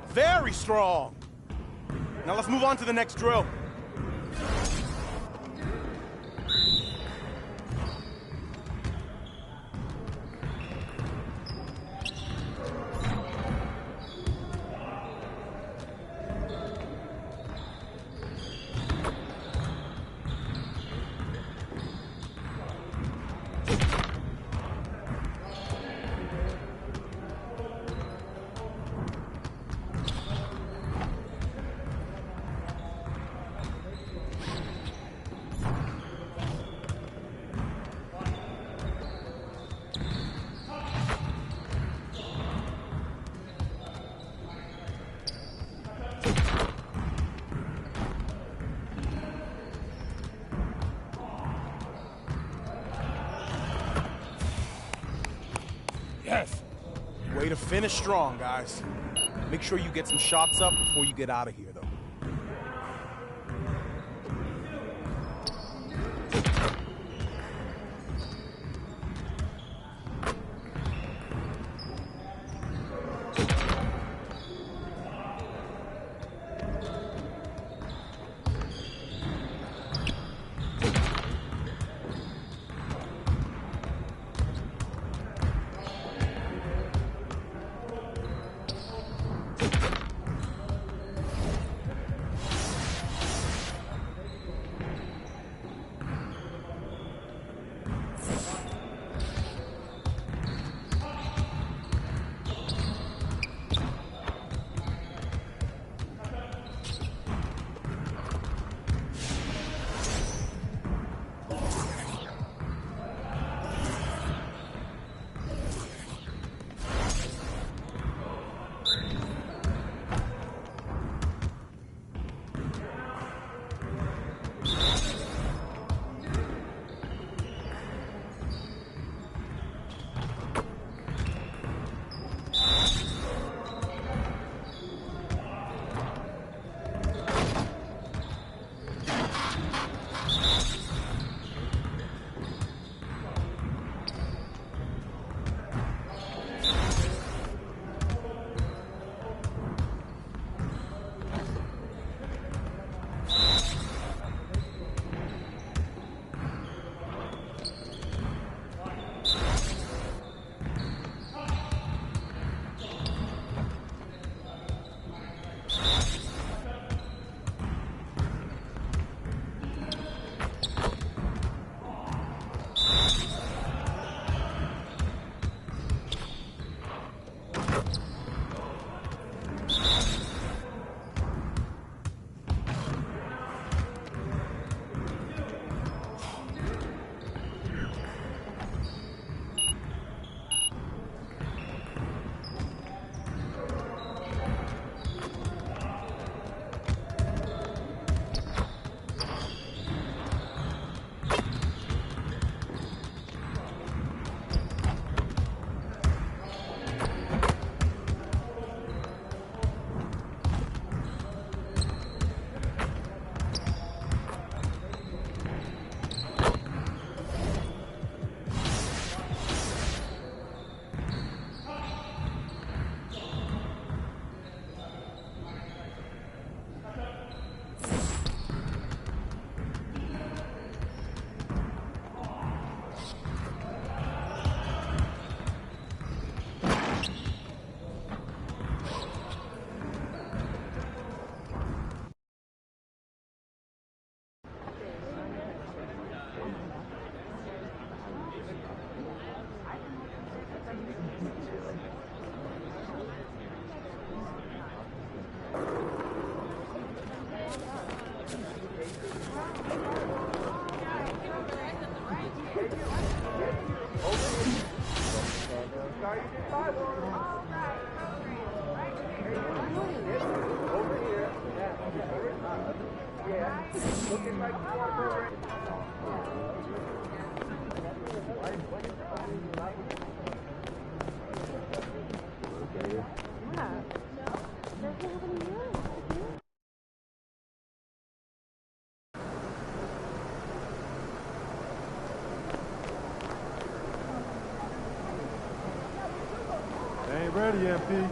Very strong. Now let's move on to the next drill. Yes. Way to finish strong, guys. Make sure you get some shots up before you get out of here, though. Ain't ready, MP.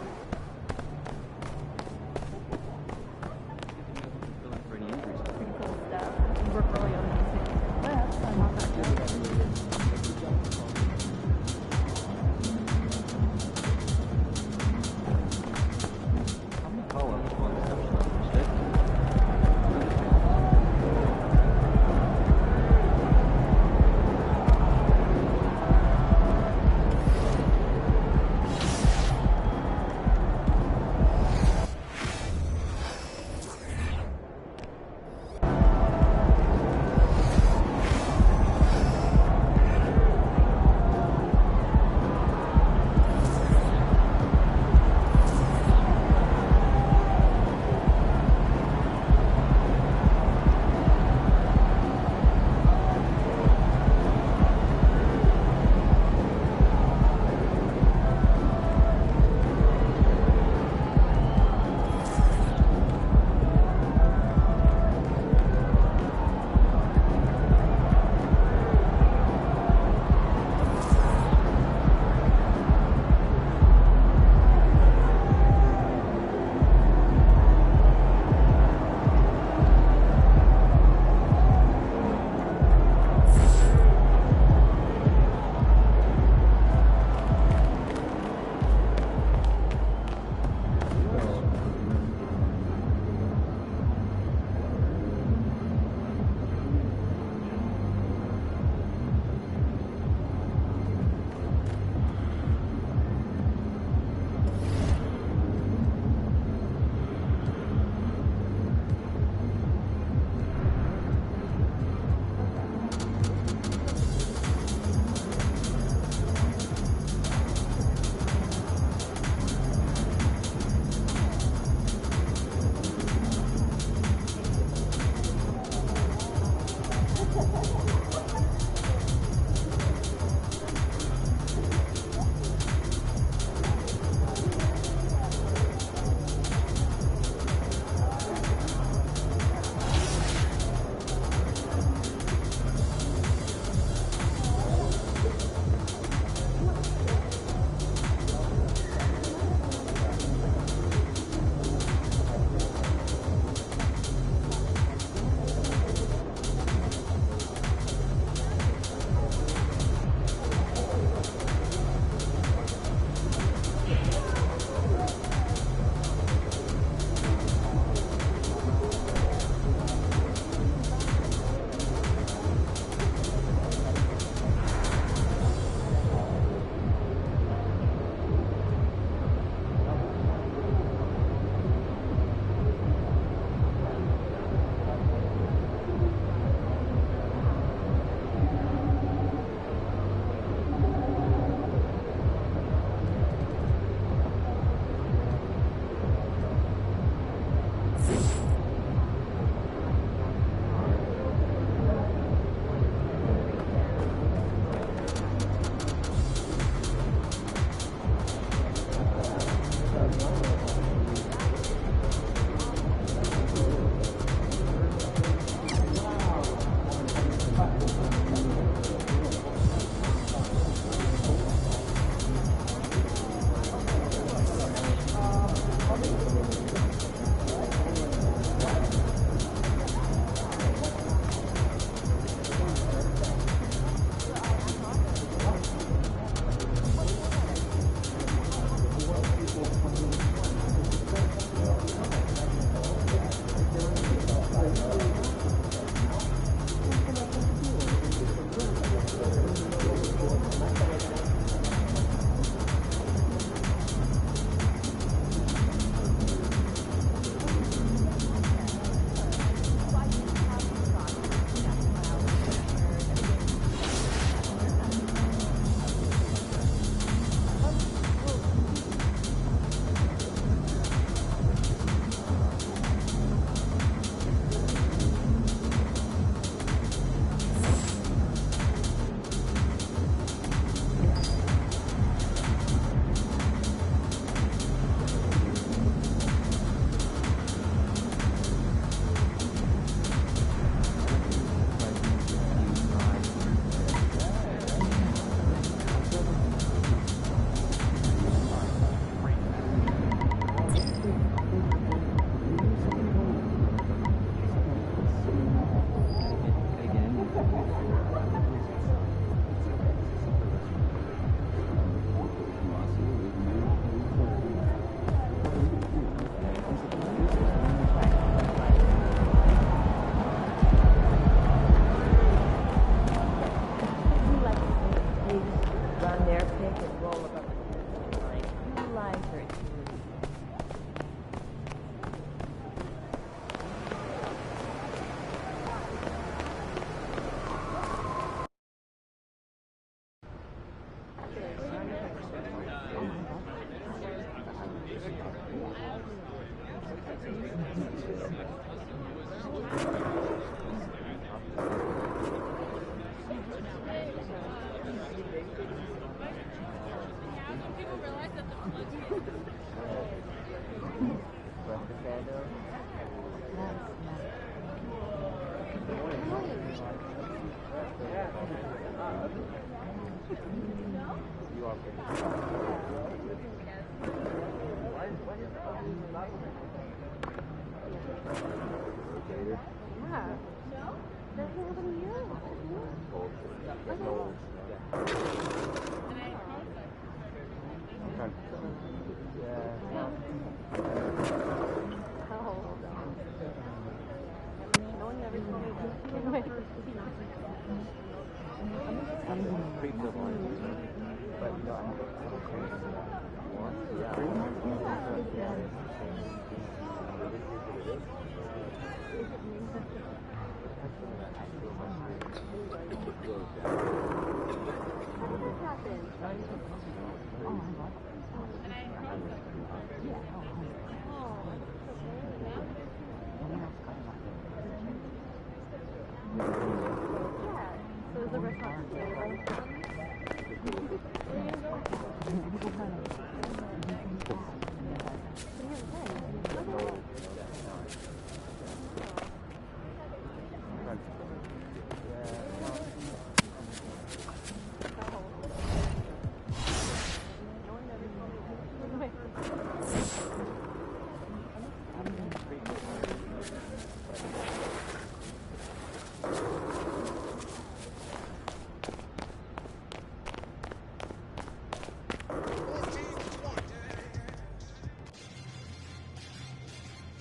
all about the lighter.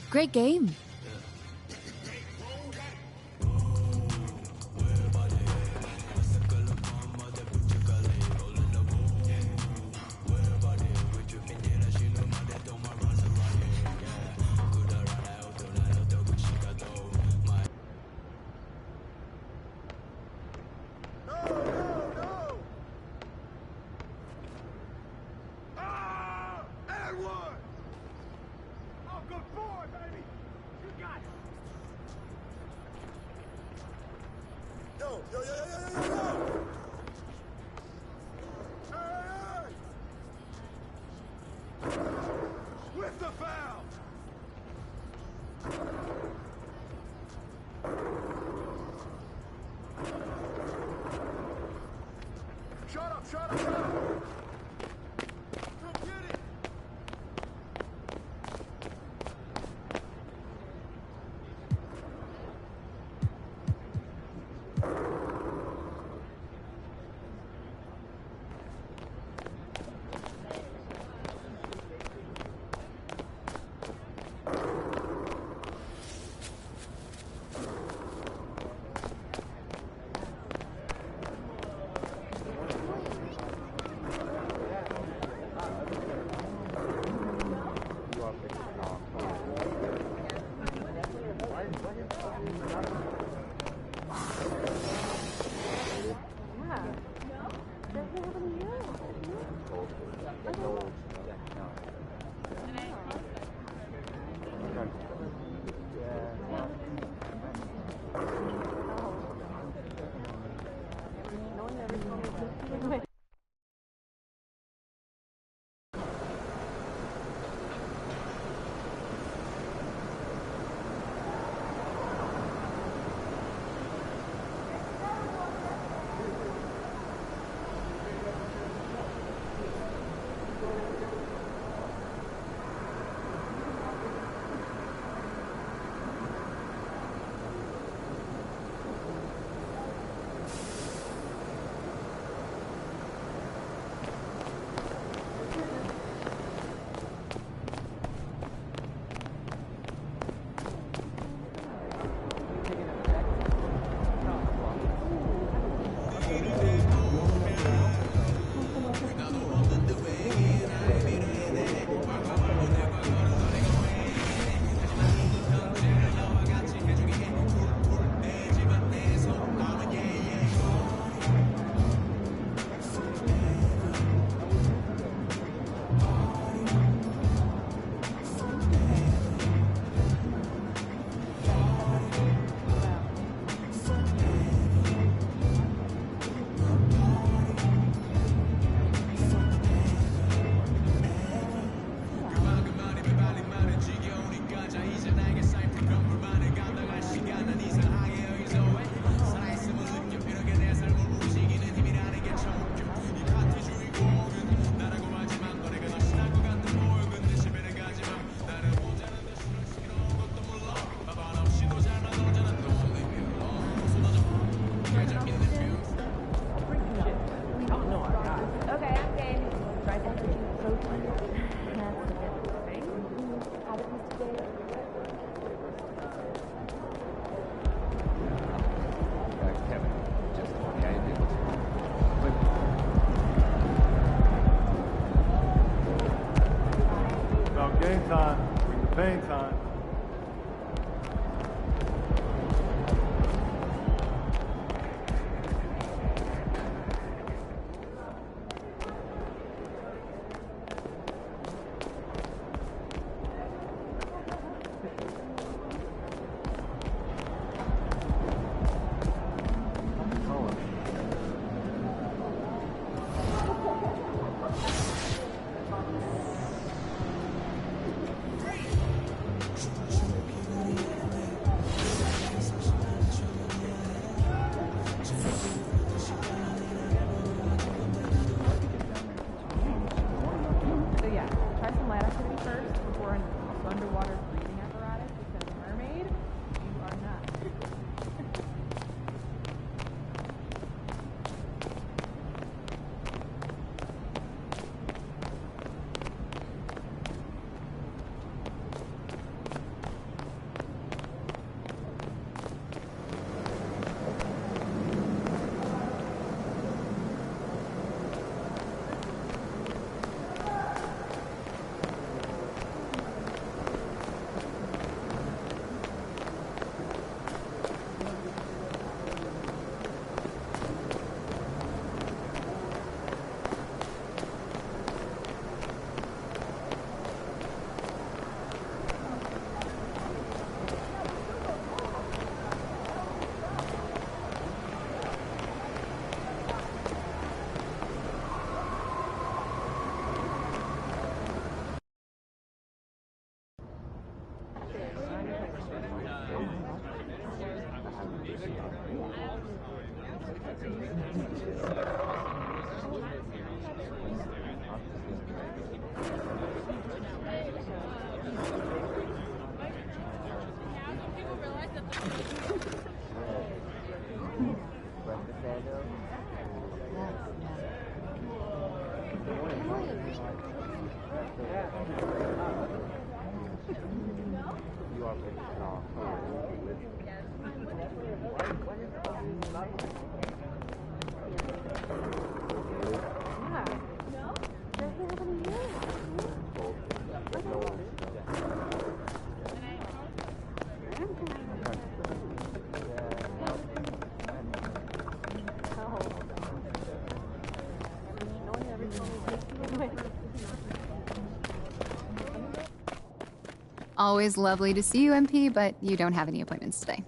Great game. With the foul! Shut up, shut up, shut up! Go get it! paint's on. The paint's on. Always lovely to see you, MP, but you don't have any appointments today.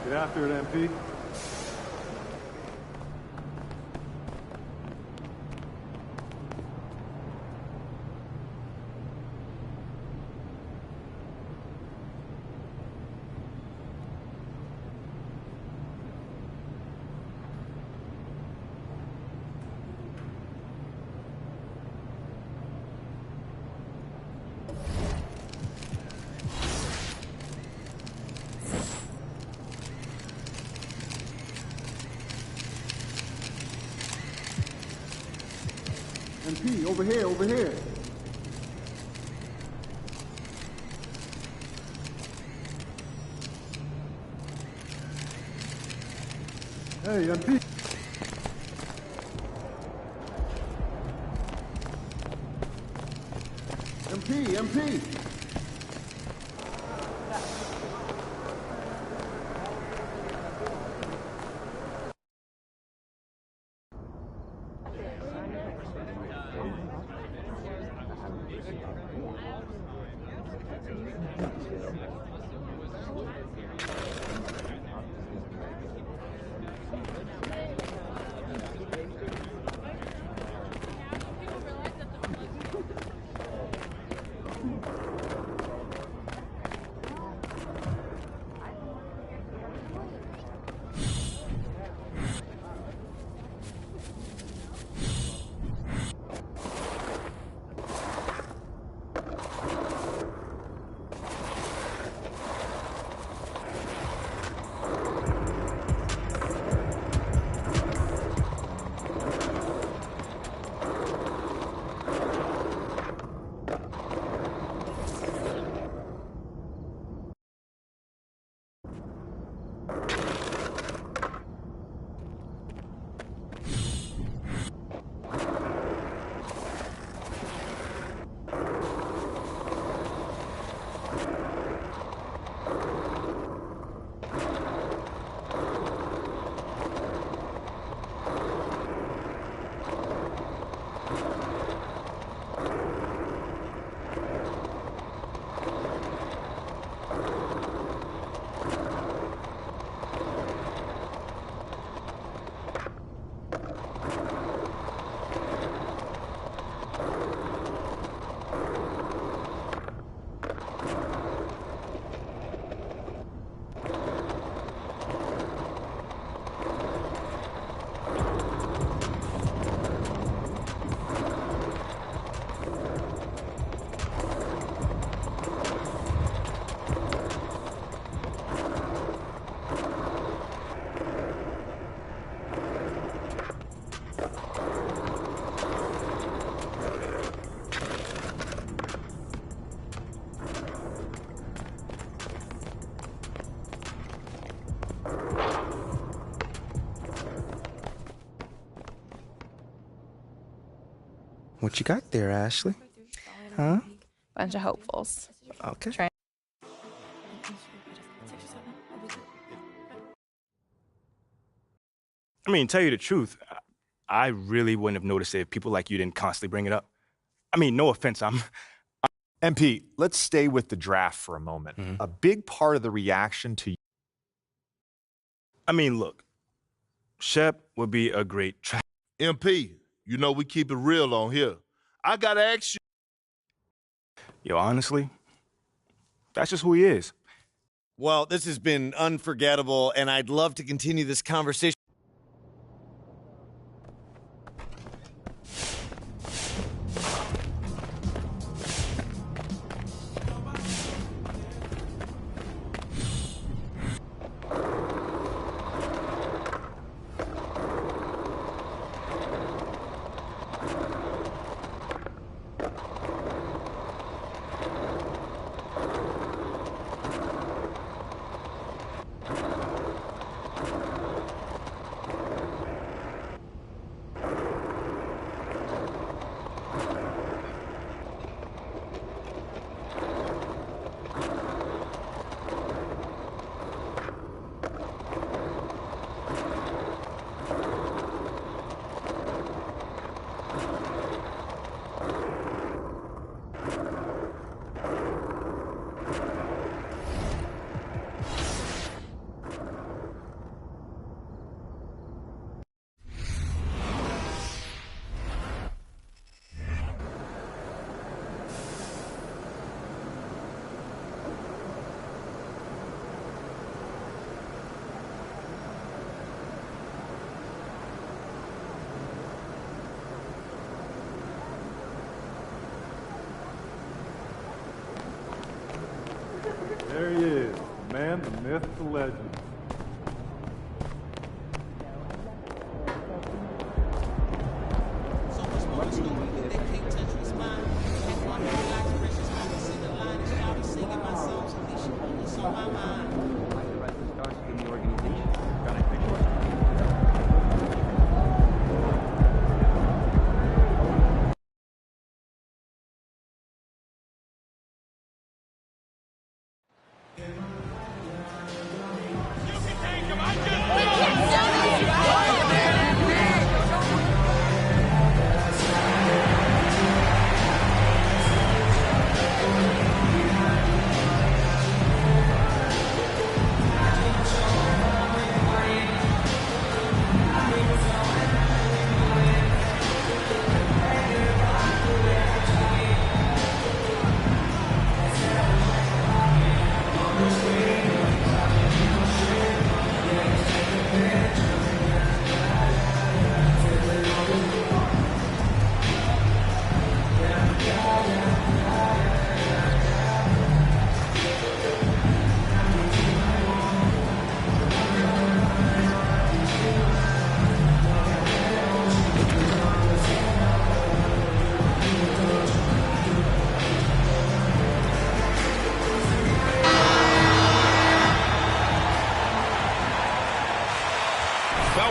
Get after it, MP. MP, over here, over here. Hey, MP. MP. What you got there, Ashley? Huh? Bunch of hopefuls. Okay. I mean, tell you the truth, I really wouldn't have noticed it if people like you didn't constantly bring it up. I mean, no offense, MP, let's stay with the draft for a moment. A big part of the reaction to I mean, look, Shep would be a great track. MP, you know we keep it real on here. I got to ask you. Yo, honestly, that's just who he is. Well, this has been unforgettable, and I'd love to continue this conversation. There he is, the man, the myth, the legend.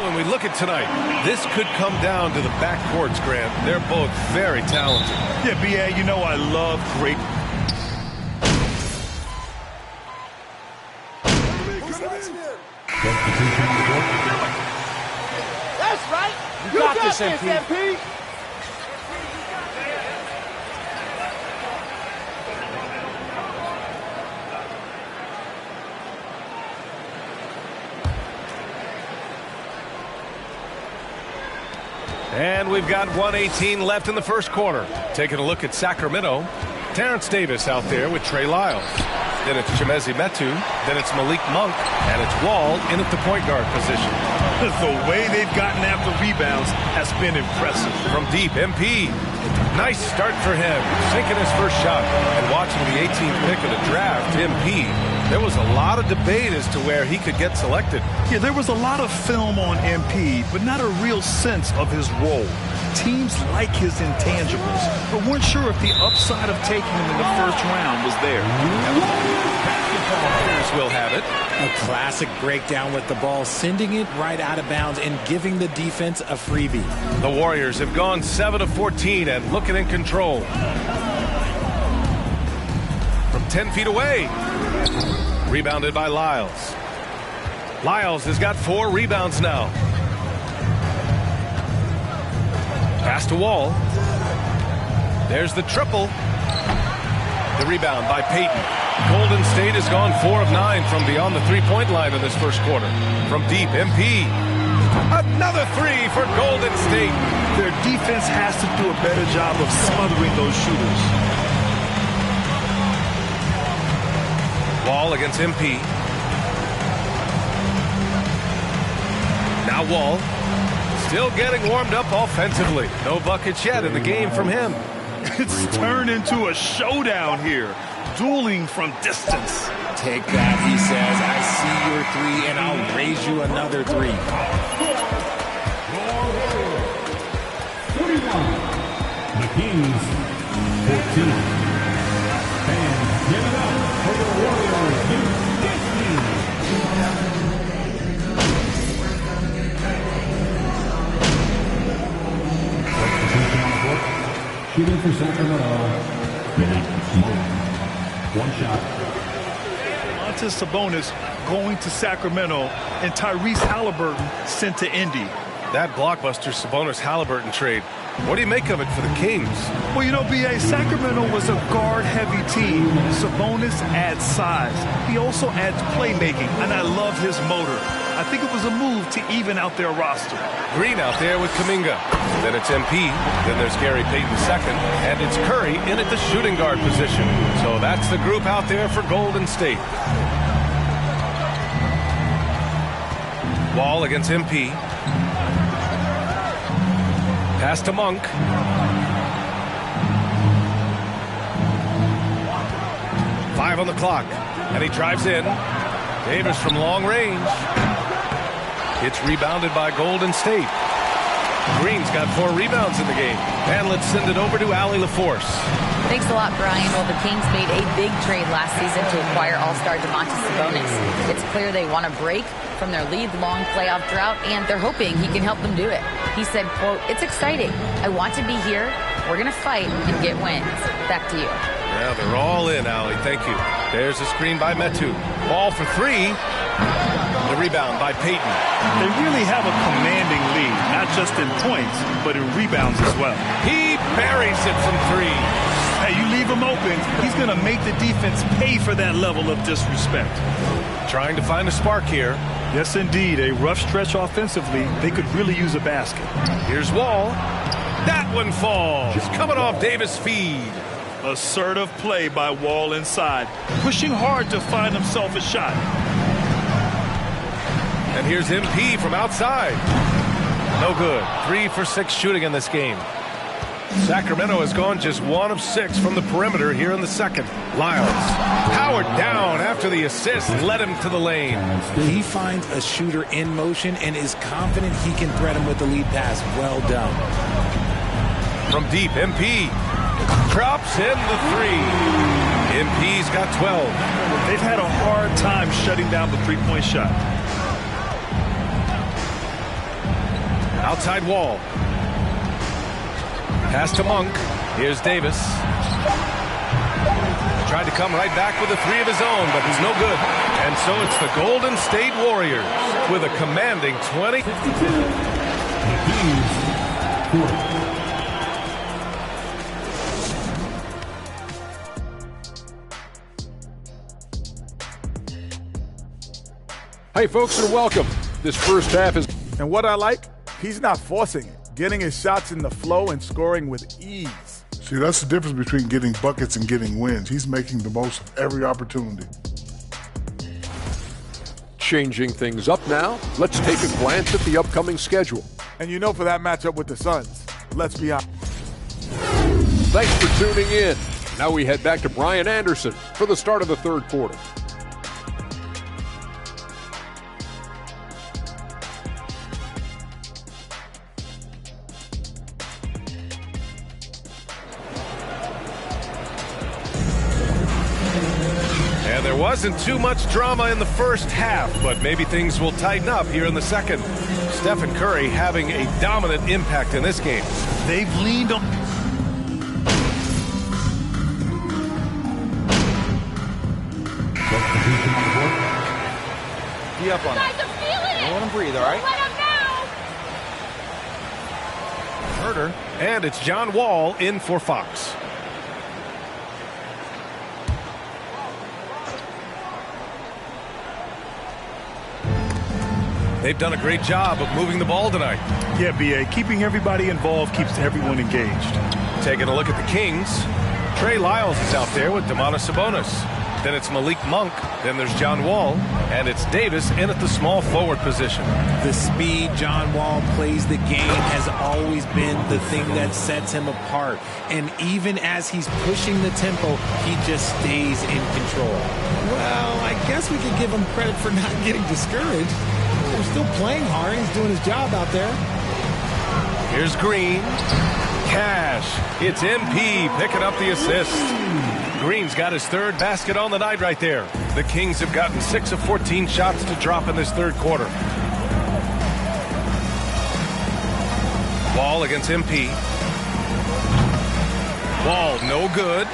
When we look at tonight, this could come down to the backcourts, Grant. They're both very talented. Yeah, B.A., you know I love great. That's right. You got this, MP. And we've got 1:18 left in the first quarter. Taking a look at Sacramento. Terrence Davis out there with Trey Lyles. Then it's Chimezie Metu. Then it's Malik Monk. And it's Wall in at the point guard position. The way they've gotten after rebounds has been impressive. From deep, MP. Nice start for him. Sinking his first shot. And watching the 18th pick of the draft, MP. There was a lot of debate as to where he could get selected. Yeah, there was a lot of film on MP, but not a real sense of his role. Teams like his intangibles, but weren't sure if the upside of taking him in the first round was there. Will have it. A classic breakdown with the ball, sending it right out of bounds and giving the defense a freebie. The Warriors have gone 7 of 14 and looking in control. From 10 feet away. Rebounded by Lyles. Lyles has got 4 rebounds now. Pass to Wall. There's the triple. The rebound by Payton. Golden State has gone 4 of 9 from beyond the three-point line in this first quarter. From deep, MP. Another three for Golden State. Their defense has to do a better job of smothering those shooters. Wall against MP. Now Wall. Still getting warmed up offensively. No buckets yet in the game from him. It's turned into a showdown here. Dueling from distance. Take that, he says. I see your three, and I'll raise you another three. 41. The Kings, 14. Fans, give it up for the Warriors. Shooting for Sacramento. One shot. Sabonis going to Sacramento, and Tyrese Halliburton sent to Indy. That blockbuster Sabonis-Halliburton trade. What do you make of it for the Kings? Well, you know, B.A., Sacramento was a guard-heavy team. Sabonis adds size. He also adds playmaking, and I love his motor. I think it was a move to even out their roster. Green out there with Kuminga. Then it's MP. Then there's Gary Payton second. And it's Curry in at the shooting guard position. So that's the group out there for Golden State. Wall against MP. Pass to Monk. Five on the clock. And he drives in. Davis from long range. It's rebounded by Golden State. Green's got 4 rebounds in the game. And let's send it over to Allie LaForce. Thanks a lot, Brian. Well, the Kings made a big trade last season to acquire all-star Domantas Sabonis. It's clear they want to break from their league-long playoff drought, and they're hoping he can help them do it. He said, quote, "It's exciting. I want to be here. We're going to fight and get wins." Back to you. Yeah, they're all in, Allie. Thank you. There's a screen by Metu. Ball for 3. The rebound by Payton. They really have a commanding lead, not just in points, but in rebounds as well. He buries it from 3. Hey, you leave him open, he's going to make the defense pay for that level of disrespect. Trying to find a spark here. Yes, indeed. A rough stretch offensively. They could really use a basket. Here's Wall. That one falls. Coming off Davis' feed. Assertive play by Wall inside. Pushing hard to find himself a shot. And here's MP from outside. No good. 3 for 6 shooting in this game. Sacramento has gone just 1 of 6 from the perimeter here in the second. Lyles powered down after the assist led him to the lane. He finds a shooter in motion and is confident he can thread him with the lead pass. Well done. From deep, MP drops in the 3. MP's got 12. They've had a hard time shutting down the three-point shot. Outside Wall. Pass to Monk. Here's Davis. Tried to come right back with a 3 of his own, but it's no good. And so it's the Golden State Warriors with a commanding 20. Hey, folks, and welcome. This first half is... And what I like, he's not forcing it. Getting his shots in the flow and scoring with ease. See, that's the difference between getting buckets and getting wins. He's making the most of every opportunity. Changing things up now, let's take a glance at the upcoming schedule. And you know, for that matchup with the Suns, let's be honest. Thanks for tuning in. Now we head back to Brian Anderson for the start of the third quarter. There wasn't too much drama in the first half, but maybe things will tighten up here in the second. Stephen Curry having a dominant impact in this game. They've leaned on... Be up on him. Don't let him breathe, all right? Herter, and it's John Wall in for Fox. They've done a great job of moving the ball tonight. Yeah, B.A., keeping everybody involved keeps everyone engaged. Taking a look at the Kings, Trey Lyles is out there with Domantas Sabonis. Then it's Malik Monk. Then there's John Wall. And it's Davis in at the small forward position. The speed John Wall plays the game has always been the thing that sets him apart. And even as he's pushing the tempo, he just stays in control. Well, I guess we could give him credit for not getting discouraged. He's still playing hard. He's doing his job out there. Here's Green. Cash. It's MP picking up the assist. Green's got his third basket on the night right there. The Kings have gotten 6 of 14 shots to drop in this third quarter. Wall against MP. Wall no good.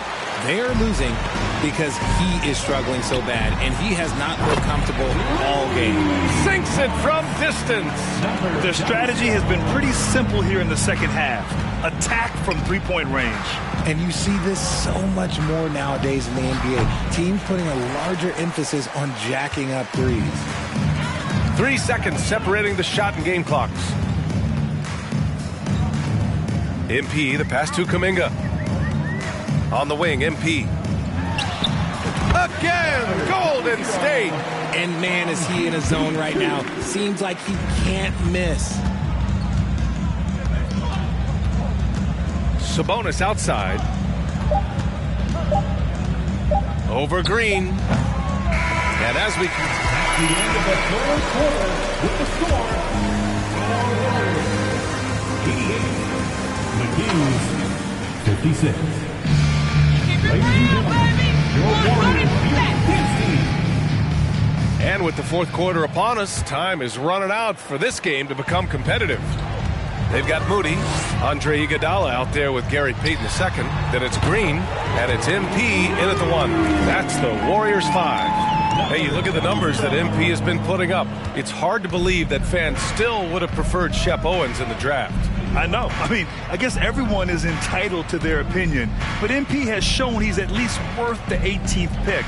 They are losing because he is struggling so bad, and he has not looked comfortable all game. Sinks it from distance. Their strategy has been pretty simple here in the second half. Attack from three-point range. And you see this so much more nowadays in the NBA. Teams putting a larger emphasis on jacking up threes. 3 seconds separating the shot and game clocks. MP, the pass to Kuminga. On the wing, MP. Again, Golden State. And man, is he in a zone right now. Seems like he can't miss. Sabonis outside. Over Green. And as we... At the end of the third quarter, with the score, 88, the Kings 56. Ladies and gentlemen, your Warriors beat And with the fourth quarter upon us, time is running out for this game to become competitive. They've got Moody, Andre Iguodala out there with Gary Payton II. Then it's Green, and it's MP in at the 1. That's the Warriors 5. Hey, you look at the numbers that MP has been putting up. It's hard to believe that fans still would have preferred Shep Owens in the draft. I know. I mean, I guess everyone is entitled to their opinion, but MP has shown he's at least worth the 18th pick.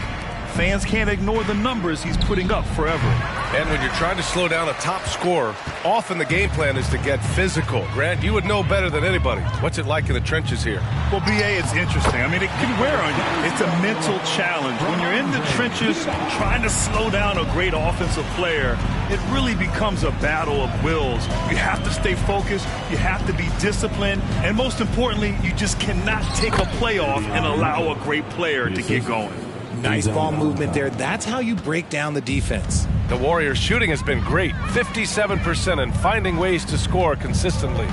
Fans can't ignore the numbers he's putting up forever. And when you're trying to slow down a top scorer, often the game plan is to get physical. Grant, you would know better than anybody. What's it like in the trenches here? Well, B.A., it's interesting. I mean, it can wear on you. It's a mental challenge. When you're in the trenches trying to slow down a great offensive player, it really becomes a battle of wills. You have to stay focused. You have to be disciplined. And most importantly, you just cannot take a play off and allow a great player to get going. Nice ball movement there. That's how you break down the defense. The Warriors' shooting has been great, 57%, and finding ways to score consistently.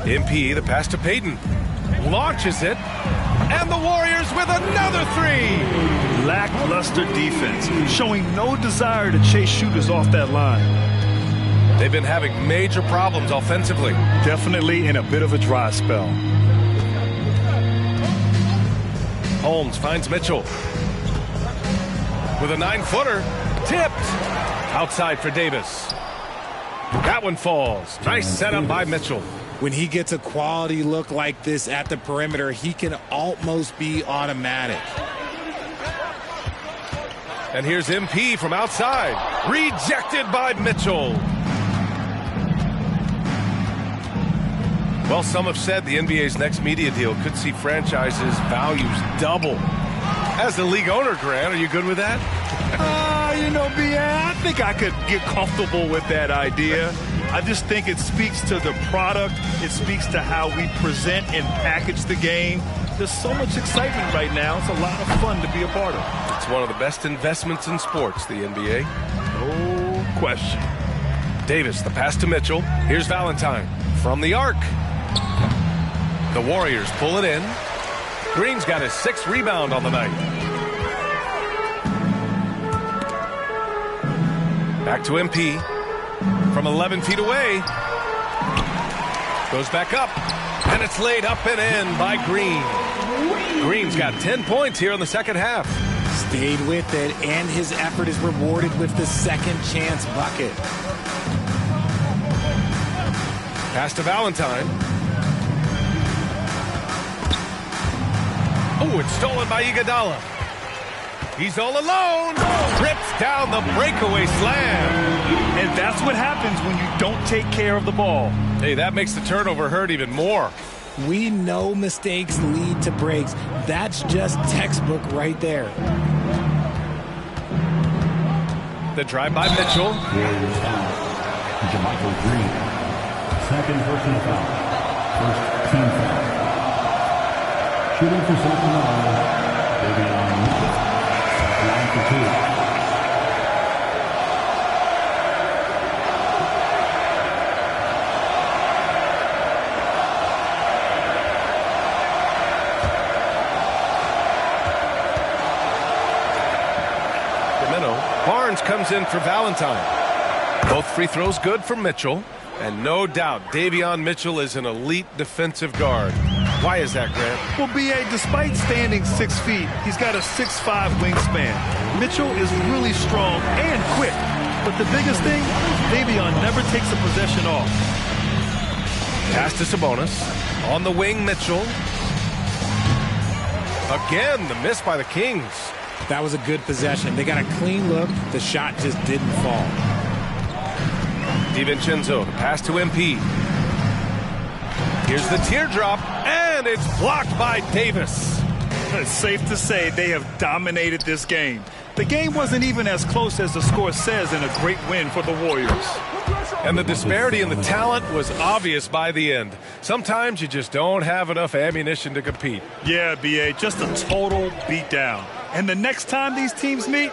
MP, the pass to Payton, launches it, and the Warriors with another 3. Lackluster defense, showing no desire to chase shooters off that line. They've been having major problems offensively. Definitely in a bit of a dry spell. Holmes finds Mitchell. With a 9-footer, tipped. Outside for Davis. That one falls. Nice setup by Mitchell. When he gets a quality look like this at the perimeter, he can almost be automatic. And here's MP from outside. Rejected by Mitchell. Well, some have said the NBA's next media deal could see franchises' values double. As the league owner, Grant, are you good with that? You know, B.A., I think I could get comfortable with that idea. I just think it speaks to the product. It speaks to how we present and package the game. There's so much excitement right now. It's a lot of fun to be a part of. It's one of the best investments in sports, the NBA. No question. Davis, the pass to Mitchell. Here's Valentine from the arc. The Warriors pull it in. Green's got his 6th rebound on the night. Back to MP. From 11 feet away. Goes back up. And it's laid up and in by Green. Green's got 10 points here in the second half. Stayed with it, and his effort is rewarded with the second chance bucket. Pass to Valentine. Oh, it's stolen by Iguodala. He's all alone. Trips down the breakaway slam. And that's what happens when you don't take care of the ball. Hey, that makes the turnover hurt even more. We know mistakes lead to breaks. That's just textbook right there. The drive by Mitchell. Warriors foul. Jermichael Green. Second personal foul. First team foul. Shooting for Sacramento. Davion Mitchell. Line for two. Barnes comes in for Valentine. Both free throws good for Mitchell. And no doubt, Davion Mitchell is an elite defensive guard. Why is that, Grant? Well, B.A., despite standing 6 feet, he's got a 6'5" wingspan. Mitchell is really strong and quick. But the biggest thing, Davion never takes a possession off. Pass to Sabonis. On the wing, Mitchell. Again, the miss by the Kings. That was a good possession. They got a clean look. The shot just didn't fall. DiVincenzo, the pass to MP. Here's the teardrop, and it's blocked by Davis. It's safe to say they have dominated this game. The game wasn't even as close as the score says in a great win for the Warriors. And the disparity in the talent was obvious by the end. Sometimes you just don't have enough ammunition to compete. Yeah, B.A., just a total beatdown. And the next time these teams meet,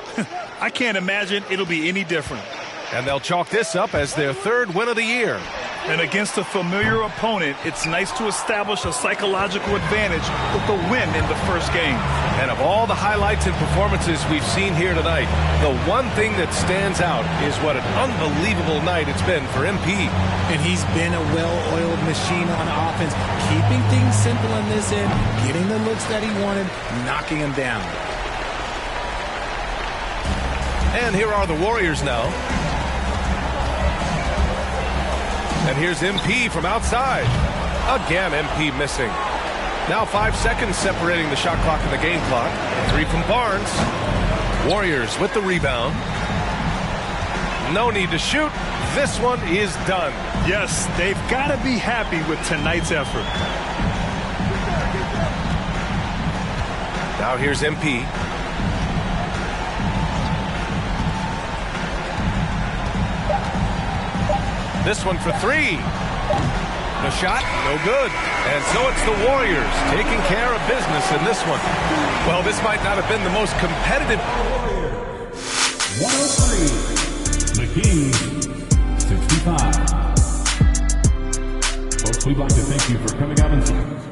I can't imagine it'll be any different. And they'll chalk this up as their third win of the year. And against a familiar opponent, it's nice to establish a psychological advantage with the win in the first game. And of all the highlights and performances we've seen here tonight, the one thing that stands out is what an unbelievable night it's been for MP. And he's been a well-oiled machine on offense, keeping things simple in this end, getting the looks that he wanted, knocking them down. And here are the Warriors now. And here's MP from outside. Again, MP missing. Now 5 seconds separating the shot clock and the game clock. 3 from Barnes. Warriors with the rebound. No need to shoot. This one is done. Yes, they've got to be happy with tonight's effort. Now here's MP. This one for 3. The shot, no good. And so it's the Warriors taking care of business in this one. Well, this might not have been the most competitive. 103. The Kings, 65. Folks, we'd like to thank you for coming out and seeing us.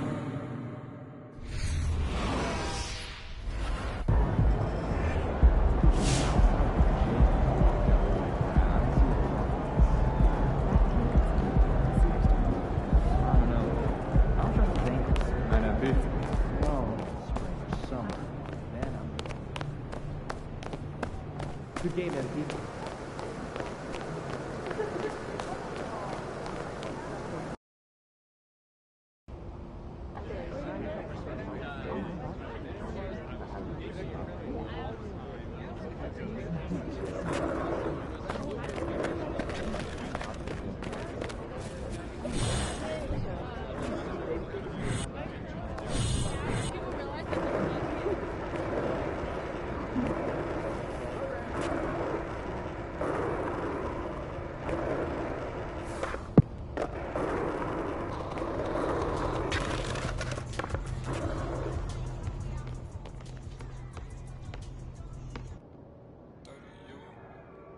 Good game, MP.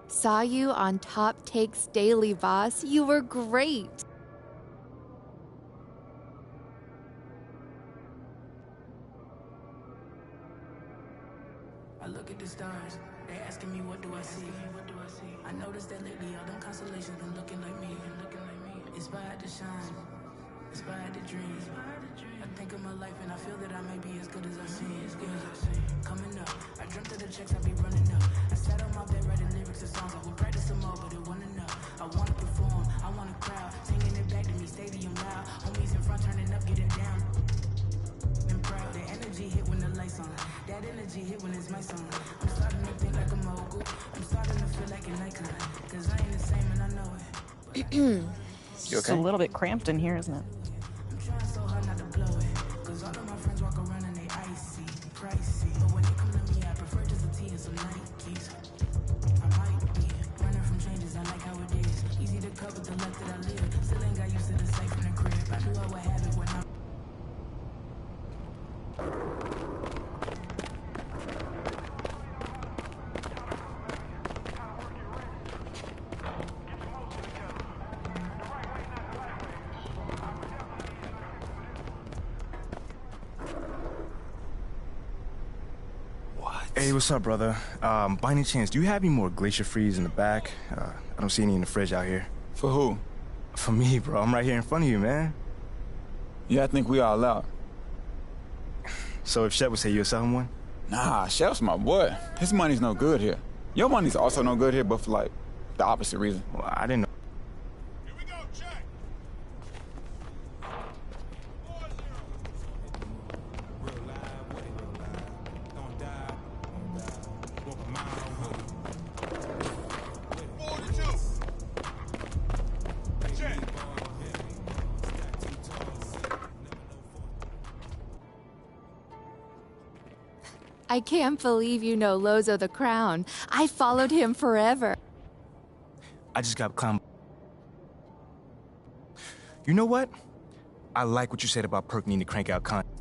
Saw you on Top Takes Daily, boss. You were great. I look at the stars, they asking me what do I see? I noticed that lately all them constellations been looking like me. Inspired to shine, inspired to dream. I think of my life and I feel that I may be as good as I seem. Coming up, I dreamt of the checks I be running up. I sat on my bed writing lyrics of songs. I would practice some more, but it wasn't enough. I wanna perform, I want a crowd singing it back to me, stadium loud. Homies in front turning up, getting down. And proud, the energy hit when the lights on. That energy hit when it's my song. You It's a okay? little bit cramped in here, isn't it? Hey, what's up, brother? By any chance, do you have any more Glacier Freeze in the back? I don't see any in the fridge out here. For who? For me, bro. I'm right here in front of you, man. Yeah, I think we all out. So if Shep would say you'll sell him one? Nah, Shep's my boy. His money's no good here. Your money's also no good here, but for, like, the opposite reason. Well, I didn't know. I can't believe you know Lozo the Crown. I followed him forever. I just got clown. You know what? I like what you said about Perk needing to crank out content.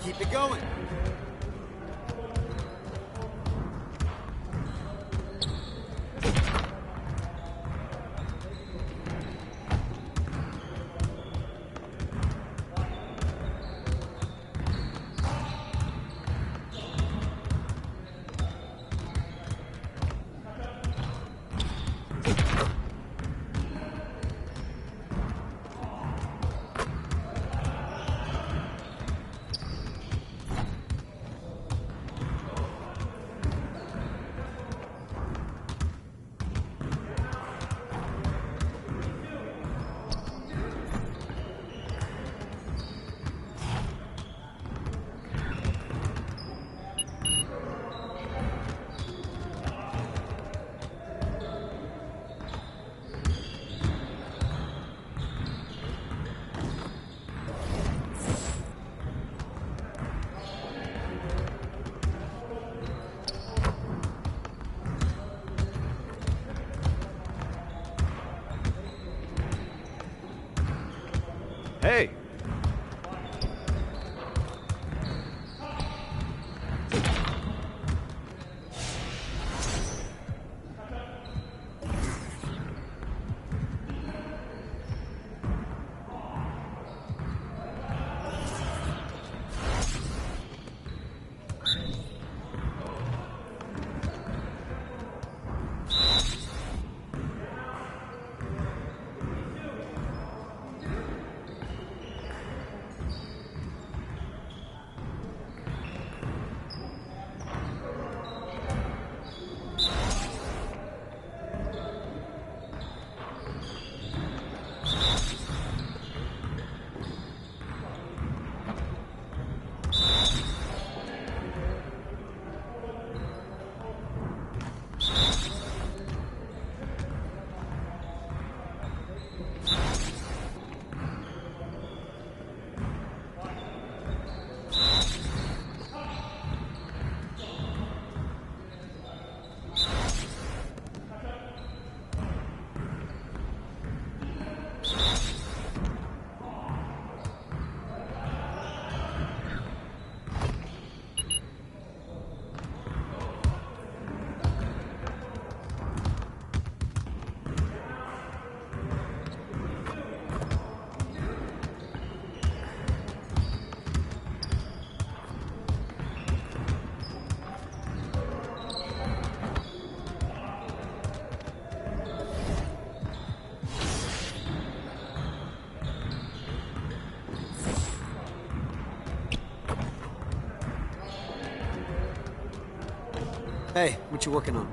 Keep it going. Hey, what you working on?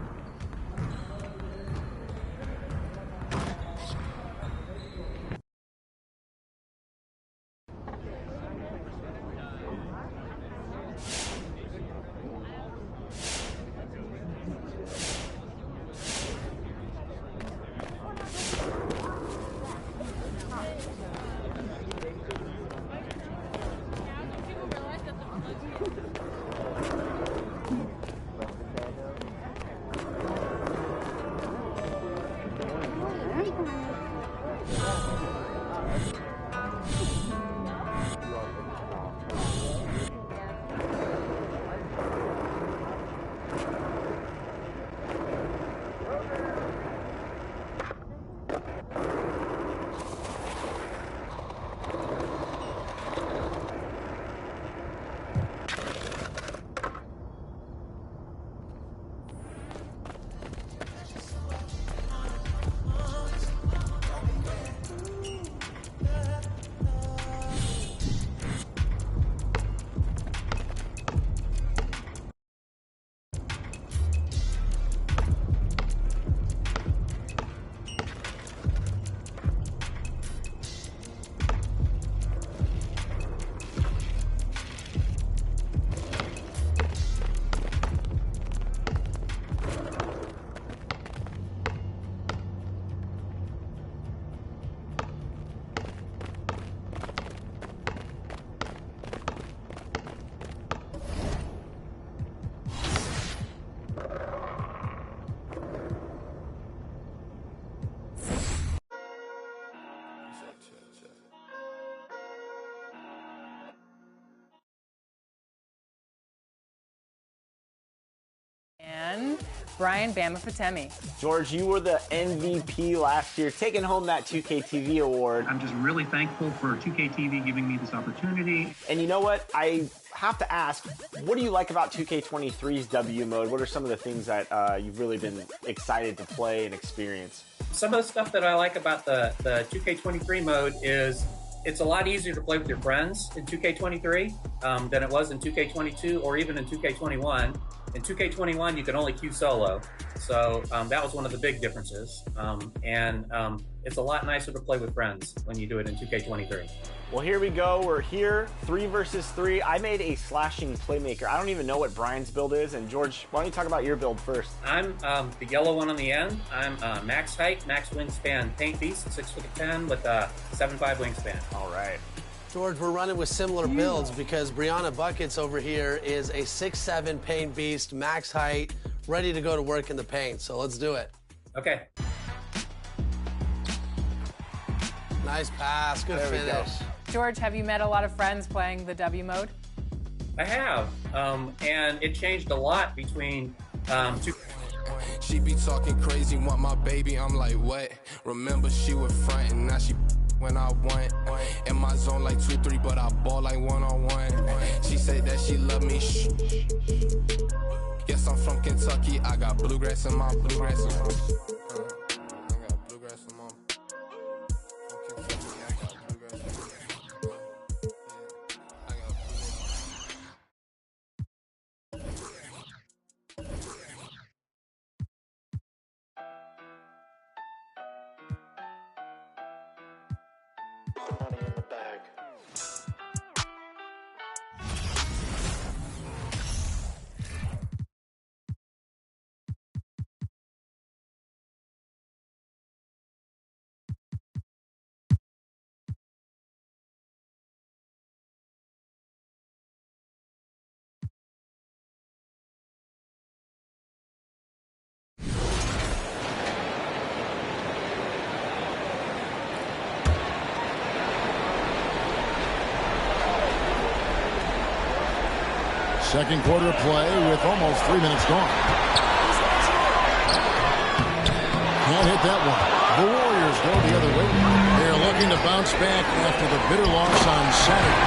And Brian Bama Fatemi. George, you were the MVP last year, taking home that 2K TV award. I'm just really thankful for 2K TV giving me this opportunity. And you know what? I have to ask, what do you like about 2K23's W mode? What are some of the things that you've really been excited to play and experience? Some of the stuff that I like about the 2K23 mode is it's a lot easier to play with your friends in 2K23 than it was in 2K22 or even in 2K21. In 2K21, you can only queue solo, so that was one of the big differences. It's a lot nicer to play with friends when you do it in 2K23. Well, here we go. We're here, 3 versus 3. I made a slashing playmaker. I don't even know what Brian's build is. And George, why don't you talk about your build first? I'm the yellow one on the end. I'm max height, max wingspan, paint beast, 6'10" with a 7'5" wingspan. All right. George, we're running with similar builds because Brianna Buckets over here is a 6'7" paint beast, max height, ready to go to work in the paint. So let's do it. Okay. Nice pass, good finish. George, have you met a lot of friends playing the W mode? I have, and it changed a lot between two. She be talking crazy, want my baby, I'm like, what? Remember she was frontin', now she when I want. In my zone like 2-3, but I ball like 1-on-1. She said that she love me, Yes, I'm from Kentucky, I got bluegrass in my bluegrass in my I got bluegrass in my Second quarter play with almost 3 minutes gone. Can't hit that one. The Warriors go the other way. They're looking to bounce back after the bitter loss on Saturday.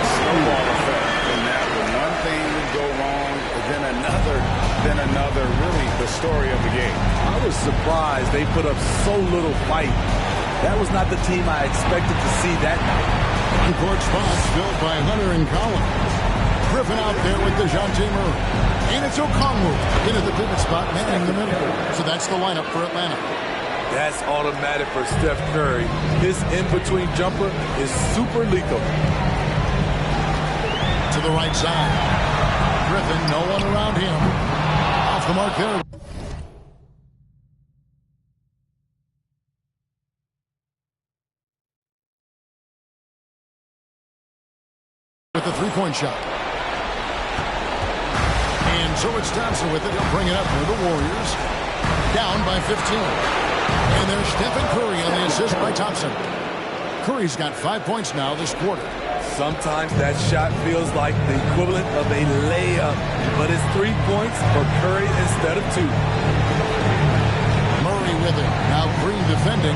Snowball effect in that when one thing would go wrong, then another, really the story of the game. I was surprised they put up so little fight. That was not the team I expected to see that night. Court spots filled by Hunter and Collins. Griffin out there with DeJounte Murray. And it's O'Connell into the pivot spot, man in the middle. So that's the lineup for Atlanta. That's automatic for Steph Curry. His in-between jumper is super lethal. To the right side. Griffin, no one around him. Off the mark there. With the three-point shot. And so it's Thompson with it. He'll bring it up for the Warriors. Down by 15. And there's Stephen Curry on the assist by Thompson. Curry's got 5 points now this quarter. Sometimes that shot feels like the equivalent of a layup, but it's 3 points for Curry instead of 2. Murray with it. Now Green defending.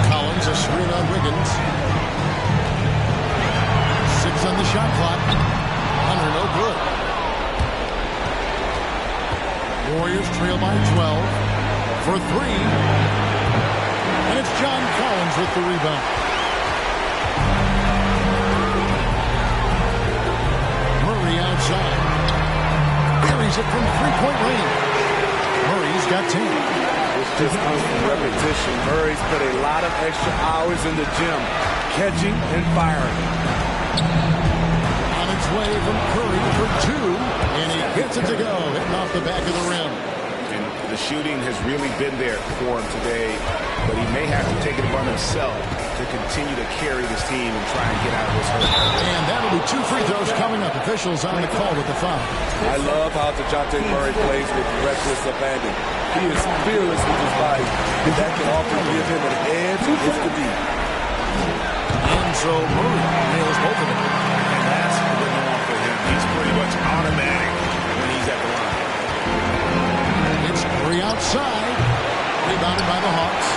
Collins a screen on Wiggins. 6 on the shot clock. Hunter no good. Warriors trail by 12 for 3. And it's John Collins with the rebound. Murray outside. Buries it from three-point range. Murray's got 10. This just comes from repetition. Murray's put a lot of extra hours in the gym, catching and firing. On its way from Curry for 2, and he gets it to go, hitting off the back of the rim. And the shooting has really been there for him today, but he may have to take it upon himself to continue to carry this team and try and get out of this hurt. And that'll be 2 free throws coming up. Officials on the call with the foul. I love how DeJounte Murray plays with reckless abandon. He is fearless with his body, and that can often give him an edge against the deep. And so Murray nails both of them. And that's the norm for him. He's pretty much automatic when he's at the line. It's Curry outside. Rebounded by the Hawks.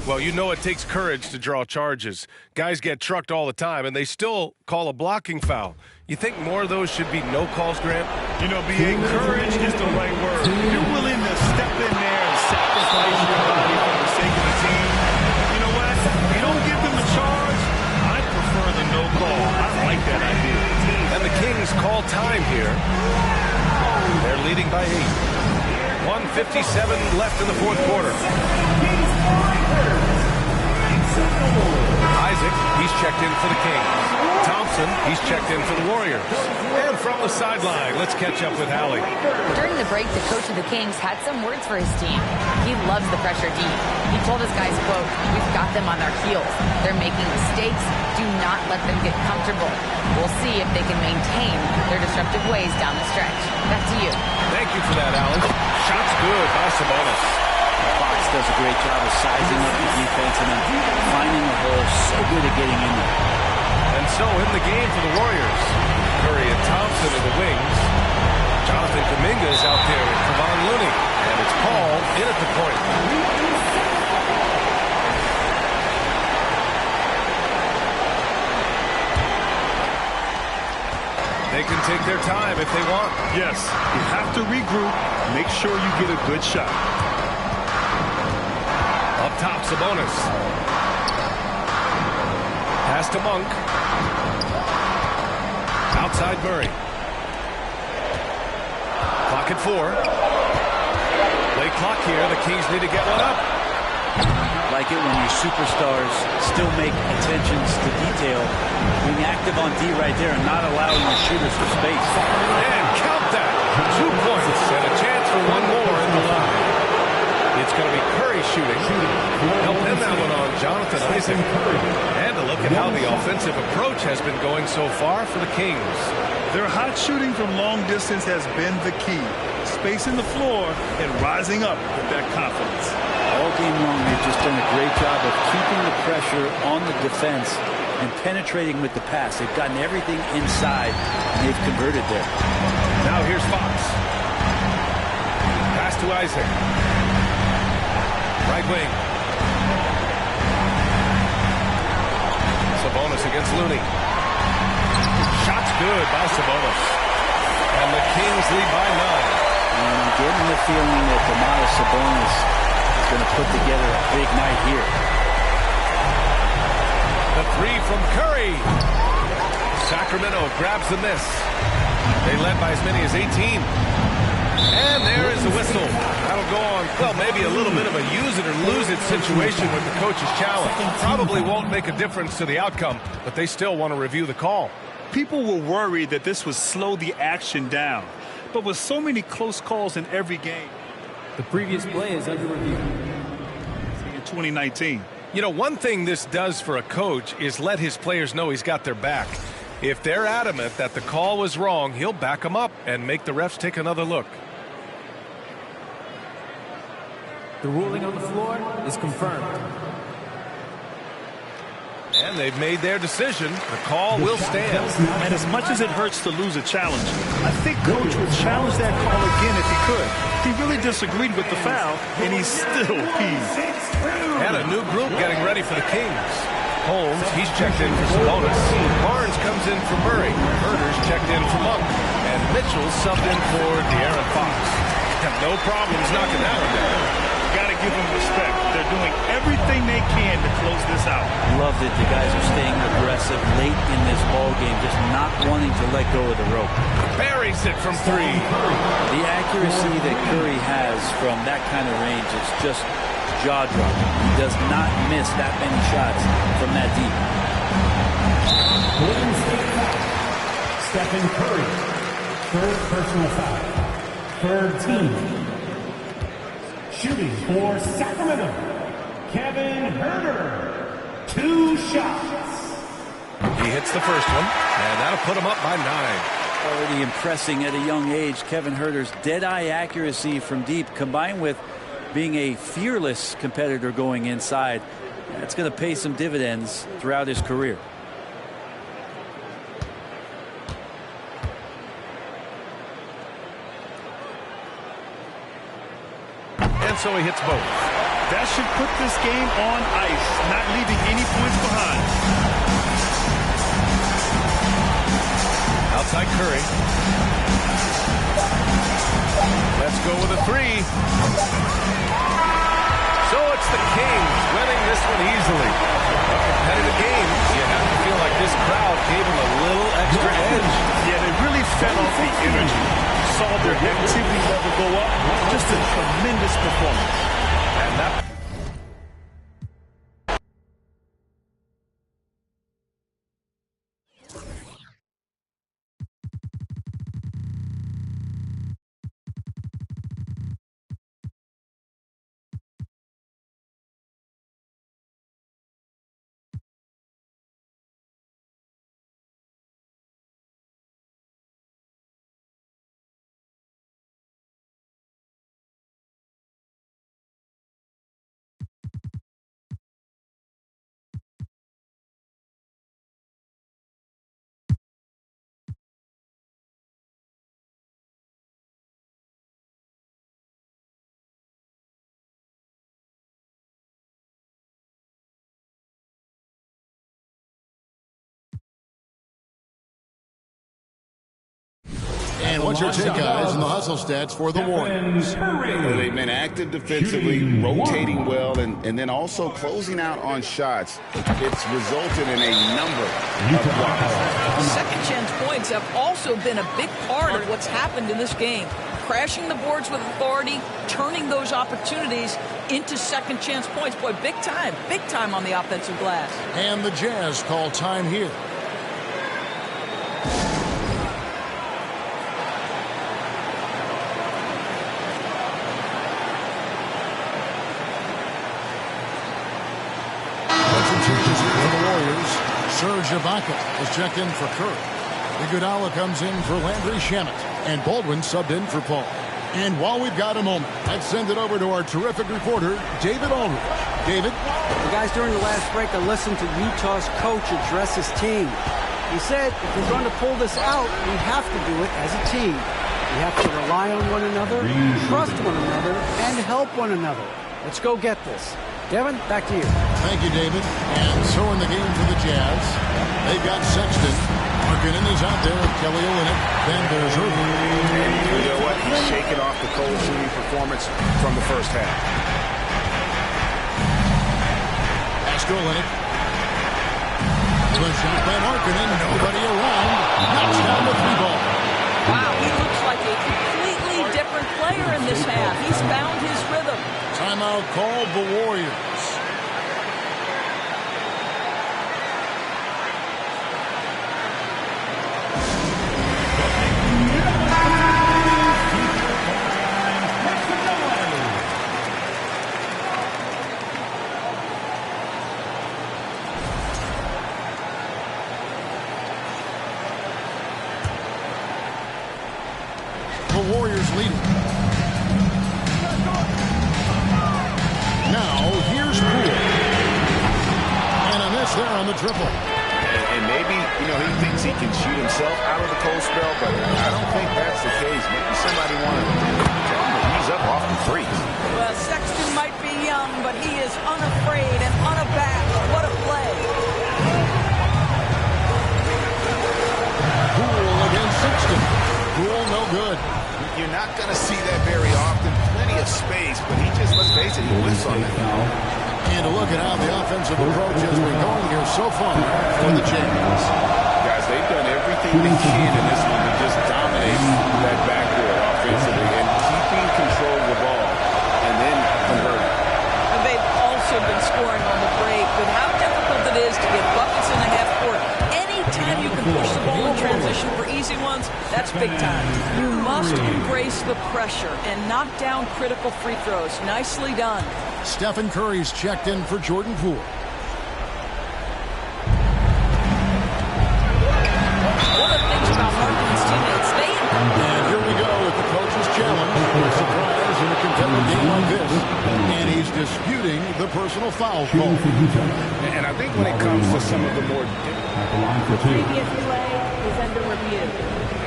Well, you know it takes courage to draw charges. Guys get trucked all the time, and they still call a blocking foul. You think more of those should be no calls, Grant? You know, B.A., courage is the right all time here. They're leading by 8. 1:57 left in the fourth quarter. Isaac, he's checked in for the Kings. Thompson, he's checked in for the Warriors. And from the sideline, let's catch up with Hallie. During the break, the coach of the Kings had some words for his team. He loves the pressure deep. He told his guys, quote, "We've got them on their heels. They're making mistakes. Do not let them get comfortable. We'll see if they can maintain their disruptive ways down the stretch." Back to you. Thank you for that, Allen. Shot's good by Sabonis. Fox does a great job of sizing up the defense and then finding the hole. So good at getting in there. And so in the game for the Warriors, Curry and Thompson in the wings. Jonathan Kuminga is out there with Kevon Looney. And it's Paul in at the point. They can take their time if they want. Yes, you have to regroup. Make sure you get a good shot. Up top, Sabonis. Pass to Monk. Outside Murray. Clock at 4. Late clock here. The Kings need to get one up. Like it when your superstars still make attentions to detail. Being active on D right there and not allowing the shooters for space. And count that. 2 points and a chance for one more in the line. It's going to be Curry shooting. Help him that one on Jonathan Isaac. And a look at how the offensive approach has been going so far for the Kings. Their hot shooting from long distance has been the key. Spacing the floor and rising up with that confidence. All game long, they've just done a great job of keeping the pressure on the defense and penetrating with the pass. They've gotten everything inside, and they've converted there. Now here's Fox. Pass to Isaac. Right wing. Sabonis against Looney. Shot's good by Sabonis. And the Kings lead by 9. And I'm getting the feeling that Domantas Sabonis is going to put together a big night here. The 3 from Curry. Sacramento grabs the miss. They led by as many as 18. And there is the whistle. That'll go on, well, maybe a little bit of a use it or lose it situation with the coach's challenge. Probably won't make a difference to the outcome, but they still want to review the call. People were worried that this would slow the action down. But with so many close calls in every game. The previous play is under review. In 2019. You know, one thing this does for a coach is let his players know he's got their back. If they're adamant that the call was wrong, he'll back them up and make the refs take another look. The ruling on the floor is confirmed. And they've made their decision. The call will stand. And as much as it hurts to lose a challenge, I think Coach would challenge that call again if he could. He really disagreed with the foul, and he's still peeved. And a new group getting ready for the Kings. Holmes, he's checked in for Sabonis. Barnes comes in for Murray. Herder's checked in for Monk. And Mitchell's subbed in for De'Aaron Fox. Have no problems knocking that one down. Got to give them respect. They're doing everything they can to close this out. Love that the guys are staying aggressive late in this ball game, just not wanting to let go of the rope. Buries it from 3. The accuracy that Curry has from that kind of range is just jaw-dropping. He does not miss that many shots from that deep. Golden State foul. Stephen Curry. 3rd personal foul. 3rd team. Shooting for Sacramento, Kevin Herder. 2 shots. He hits the first one, and that'll put him up by 9. Already impressing at a young age, Kevin Herder's dead-eye accuracy from deep, combined with being a fearless competitor going inside. That's going to pay some dividends throughout his career. And so he hits both. That should put this game on ice, not leaving any points behind. Outside Curry. Let's go with a 3. So it's the Kings winning this one easily. A competitive game. You have to feel like this crowd gave them a little extra edge. Yeah, they really fed off the energy. Saw their activity level go up. Just a tremendous performance. And that And what's your take, guys, on the hustle stats for the Warriors? Well, they've been active defensively, rotating well, and then also closing out on shots. It's resulted in a number of blocks. Second chance points have also been a big part of what's happened in this game. Crashing the boards with authority, turning those opportunities into second chance points. Boy, big time on the offensive glass. And the Jazz call time here. Serge Ibaka is checked in for Curry. Iguodala comes in for Landry Shamet. And Baldwin subbed in for Paul. And while we've got a moment, let's send it over to our terrific reporter, David Aldridge. David? Well, guys, during the last break, I listened to Utah's coach address his team. He said, if we're going to pull this out, we have to do it as a team. We have to rely on one another, trust one another, and help one another. Let's go get this. Devin, back to you. Thank you, David. And so in the game for the Jazz, they've got Sexton. Markkanen is out there. Kelly Olynyk. Then there's Irving. You know what? He's shaking off the cold shooting performance from the first half. Pass to Olynyk. Good shot by Markkanen. Nobody around. Knocks down the three ball. Wow, he looks like a completely different player in this half. He's found his rhythm. Timeout called the Warriors. The Warriors leading. Now, here's Poole. And a miss there on the triple. And maybe, he thinks he can shoot himself out of the cold spell, but I don't think that's the case. Maybe somebody wanted to tell him to ease up off the freeze. Well, Sexton might be young, but he is unafraid and unabashed. What a play. Poole against Sexton. Poole no good. You're not going to see that very often. Plenty of space, but he just, let's face it, he whiffs on that. And a look at how the offensive approach has been going here so far for the Jazz. Guys, they've done everything they can in this one to just dominate that backcourt offensively and keeping control of the ball and then converting. And they've also been scoring on the break, but how difficult it is to get buckets in the half court. Anytime you can push the ball in transition for easy ones, that's big time. You must embrace the pressure and knock down critical free throws. Nicely done. Stephen Curry's checked in for Jordan Poole. One of the things about Markkanen's teammates, and here we go with the coach's challenge. A surprise in a competitive game like this. And he's disputing the personal foul call. And I think when it comes to some of the more previous play is under review.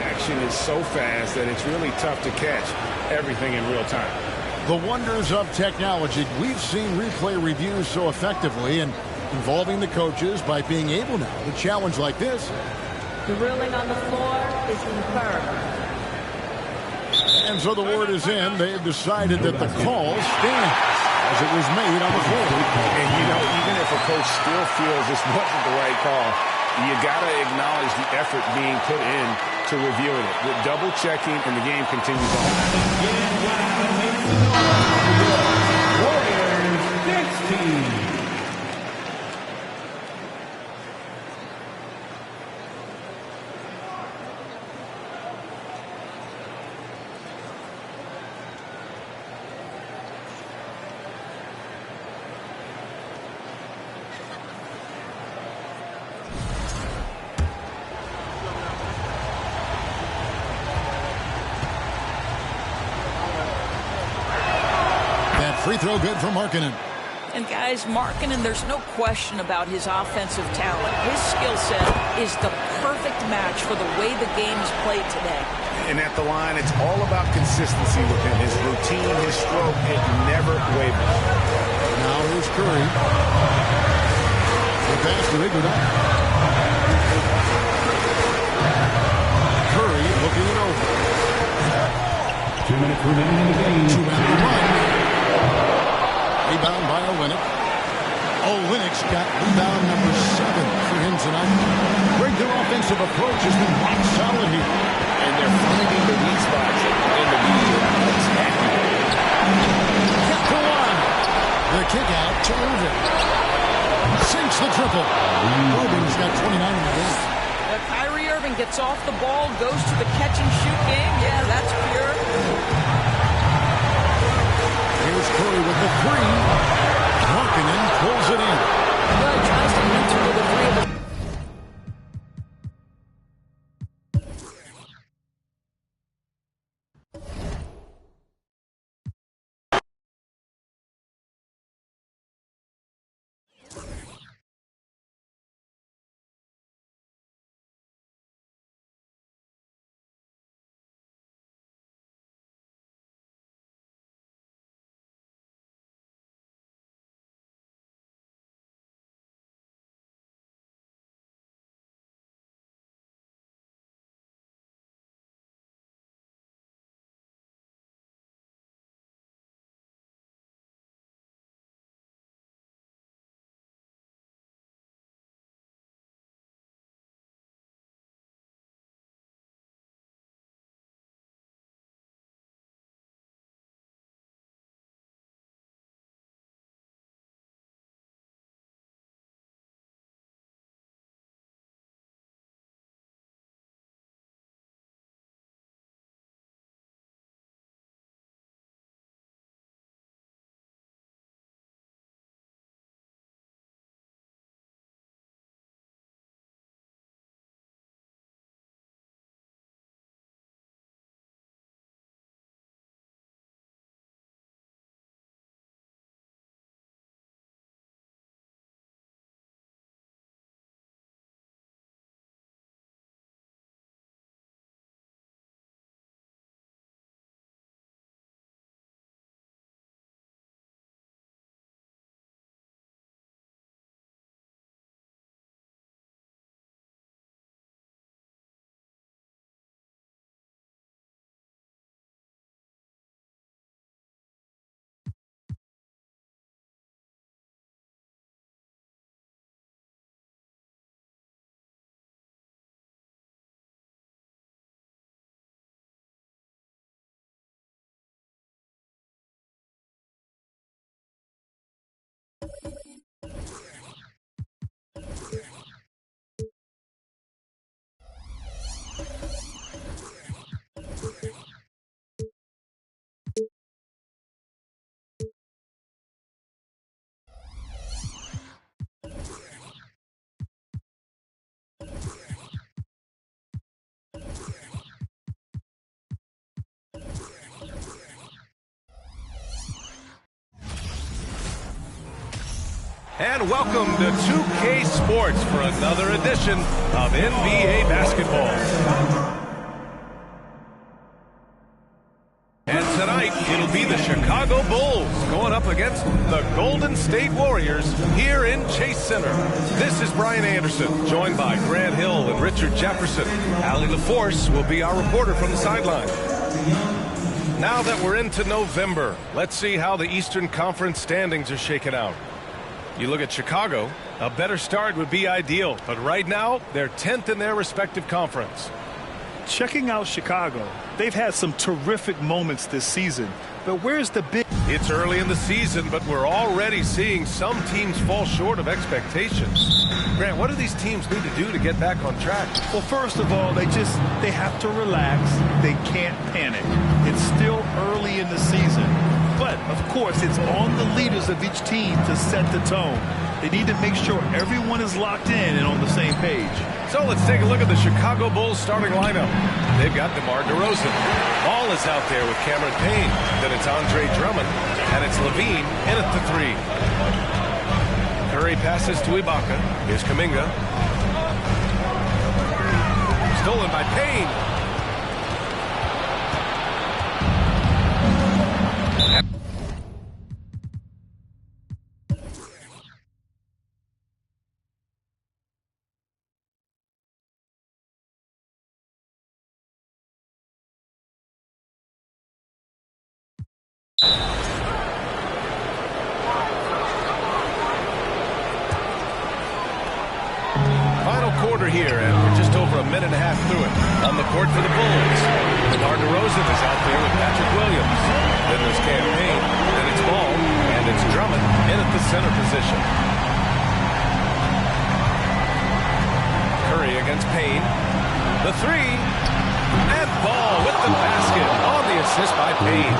Action is so fast that it's really tough to catch everything in real time. The wonders of technology. We've seen replay reviews so effectively and involving the coaches by being able now to challenge like this. The ruling on the floor is confirmed. And so the word is in. They've decided that the call stands as it was made on the floor. And even if a coach still feels this wasn't the right call, you got to acknowledge the effort being put in to reviewing it. With double checking, and the game continues on. Warriors 16. Free throw good for Markkanen. And guys, Markkanen, there's no question about his offensive talent. His skill set is the perfect match for the way the game is played today. And at the line, it's all about consistency with him. His routine, his stroke, it never wavers. Now here's Curry. The pass to Iguodala. Curry looking it over. 2 minutes remaining in the game. 2-minute run. Rebound by Olynyk. Olynyk's got rebound number 7 for him tonight. Great, their offensive approach has been rock solid here. And they're finding the weak spots in the medium. Kept the one. The kick out to Irving. Sinks the triple. Irving's got 29 in the game. Kyrie Irving gets off the ball, goes to the catch and shoot game. Yeah, that's pure. Here's Curry with the 3. Markkanen pulls it in. Well, he tries to enter with a 3 of the... And welcome to 2K Sports for another edition of NBA basketball. And tonight, it'll be the Chicago Bulls going up against the Golden State Warriors here in Chase Center. This is Brian Anderson, joined by Grant Hill and Richard Jefferson. Allie LaForce will be our reporter from the sideline. Now that we're into November, let's see how the Eastern Conference standings are shaken out. You look at Chicago, A better start would be ideal, but right now, they're 10th in their respective conference. Checking out Chicago, they've had some terrific moments this season, but where's the big... It's early in the season, but we're already seeing some teams fall short of expectations. Grant, what do these teams need to do to get back on track? Well, first of all, they have to relax. They can't panic. It's still early in the season. But, of course, it's on the leaders of each team to set the tone. They need to make sure everyone is locked in and on the same page. So let's take a look at the Chicago Bulls starting lineup. They've got DeMar DeRozan. Ball is out there with Cameron Payne. Then it's Andre Drummond. And it's Levine in at the 3. Curry passes to Ibaka. Here's Kuminga. Stolen by Payne. Final quarter here, and we're just over a minute and a half through it. On the court for the Bulls. DeMar DeRozan is out there with Patrick Williams. Then there's Cam Payne. Then it's Ball, and it's Drummond in at the center position. Curry against Payne. The 3. And Ball with the basket on the assist by Payne.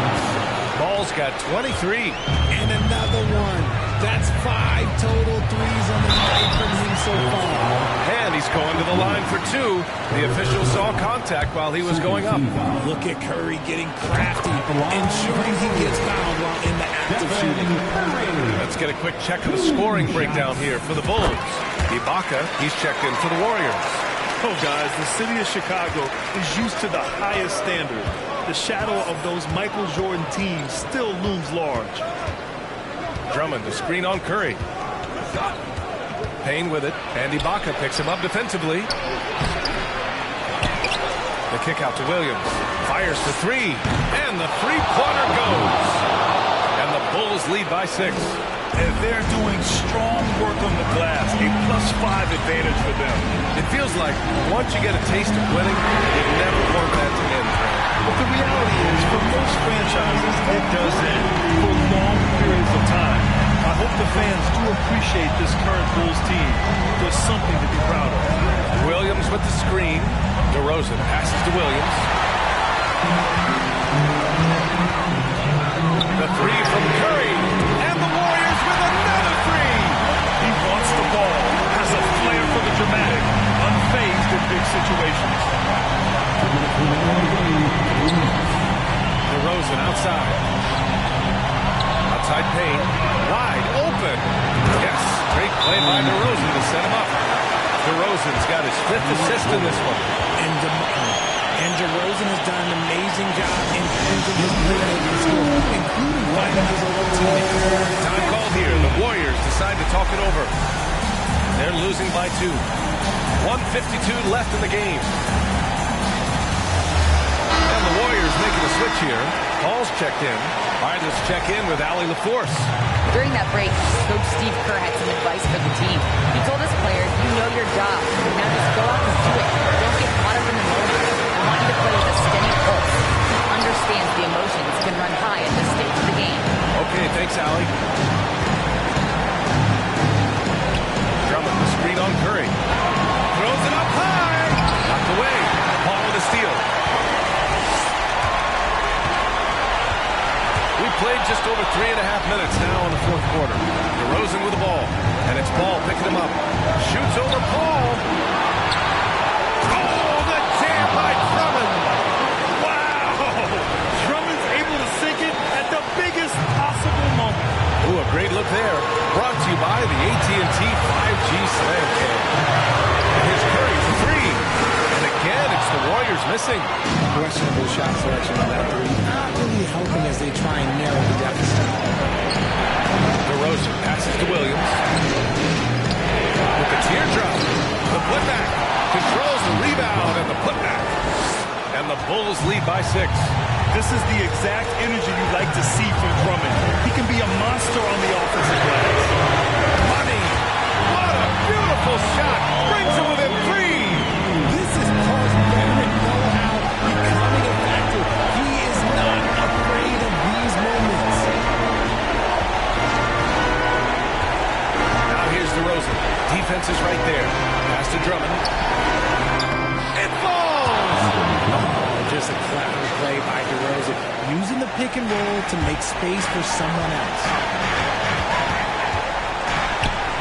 Ball's got 23. And another one. That's 5 total threes on the night from him so far. And he's going to the line for 2. The official saw contact while he was going up. Look at Curry getting crafty, ensuring he gets fouled while in the act of shooting. Let's get a quick check of the scoring breakdown here for the Bulls. Ibaka, he's checked in for the Warriors. Oh, guys, the city of Chicago is used to the highest standard. The shadow of those Michael Jordan teams still looms large. Drummond, the screen on Curry. Payne with it, and Ibaka picks him up defensively. The kick out to Williams. Fires for 3, and the three-pointer goes. And the Bulls lead by 6. And they're doing strong work on the glass, a +5 advantage for them. It feels like once you get a taste of winning, you never want that to end. But the reality is, for most franchises, it does end for long periods of time. I hope the fans do appreciate this current Bulls team. There's something to be proud of. Williams with the screen. DeRozan passes to Williams. The 3 from Curry. And the Warriors with another 3. He wants the ball, has a flair for the dramatic, unfazed in big situations. DeRozan outside. Outside Payne. Wide open. Yes, great play by DeRozan to set him up. DeRozan's got his 5th assist in this one. And DeRozan has done an amazing job in terms of his playmaking skills, including finding his own teammates. Time called here. The Warriors decide to talk it over. They're losing by 2. 1:52 left in the game. And the Warriors making a switch here. Paul's checked in. All right, let's check in with Allie LaForce. During that break, Coach Steve Kerr had some advice for the team. He told his players, you know your job. Now just go out and do it. Don't get caught up in the moment. I want you to play with a steady pulse. He understands the emotions can run high at this stage of the game. Okay, thanks, Allie. Drummond, the screen on Curry. Throws it up high. Knocked away. Paul with a steal. We played just over 3.5 minutes now in the 4th quarter. DeRozan with the ball. And it's Paul picking him up. Shoots over Paul. Oh, the jam by Drummond. Wow! Drummond's able to sink it at the biggest possible moment. Ooh, a great look there. Brought to you by the AT&T 5G Slam Cam. And here's Curry for 3. And again, it's the Warriors missing. Questionable shot selection on that 3. Not really helping as they try and narrow the deficit. DeRozan passes to Williams. With the teardrop. The putback. Controls the rebound and the putback. And the Bulls lead by 6. This is the exact energy you'd like to see from Drummond. He can be a monster on the offensive glass. Money. What a is right there. Pass to Drummond. It falls! Oh, just a clever play by DeRozan, using the pick and roll to make space for someone else.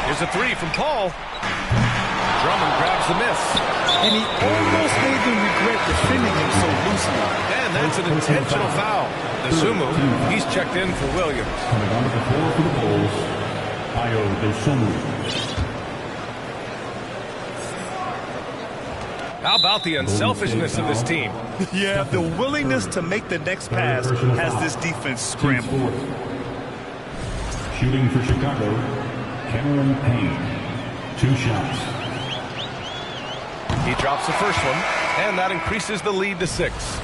Here's a three from Paul. Drummond grabs the miss. And he almost made me regret defending him so loosely. And that's an intentional foul. Dosunmu, he's checked in for Williams. Coming on to the floor for the Bulls, Ayo Dosunmu. How about the unselfishness of this team? Yeah, the willingness to make the next pass has this defense scrambled. Shooting for Chicago, Cameron Payne. 2 shots. He drops the first one, and that increases the lead to 6.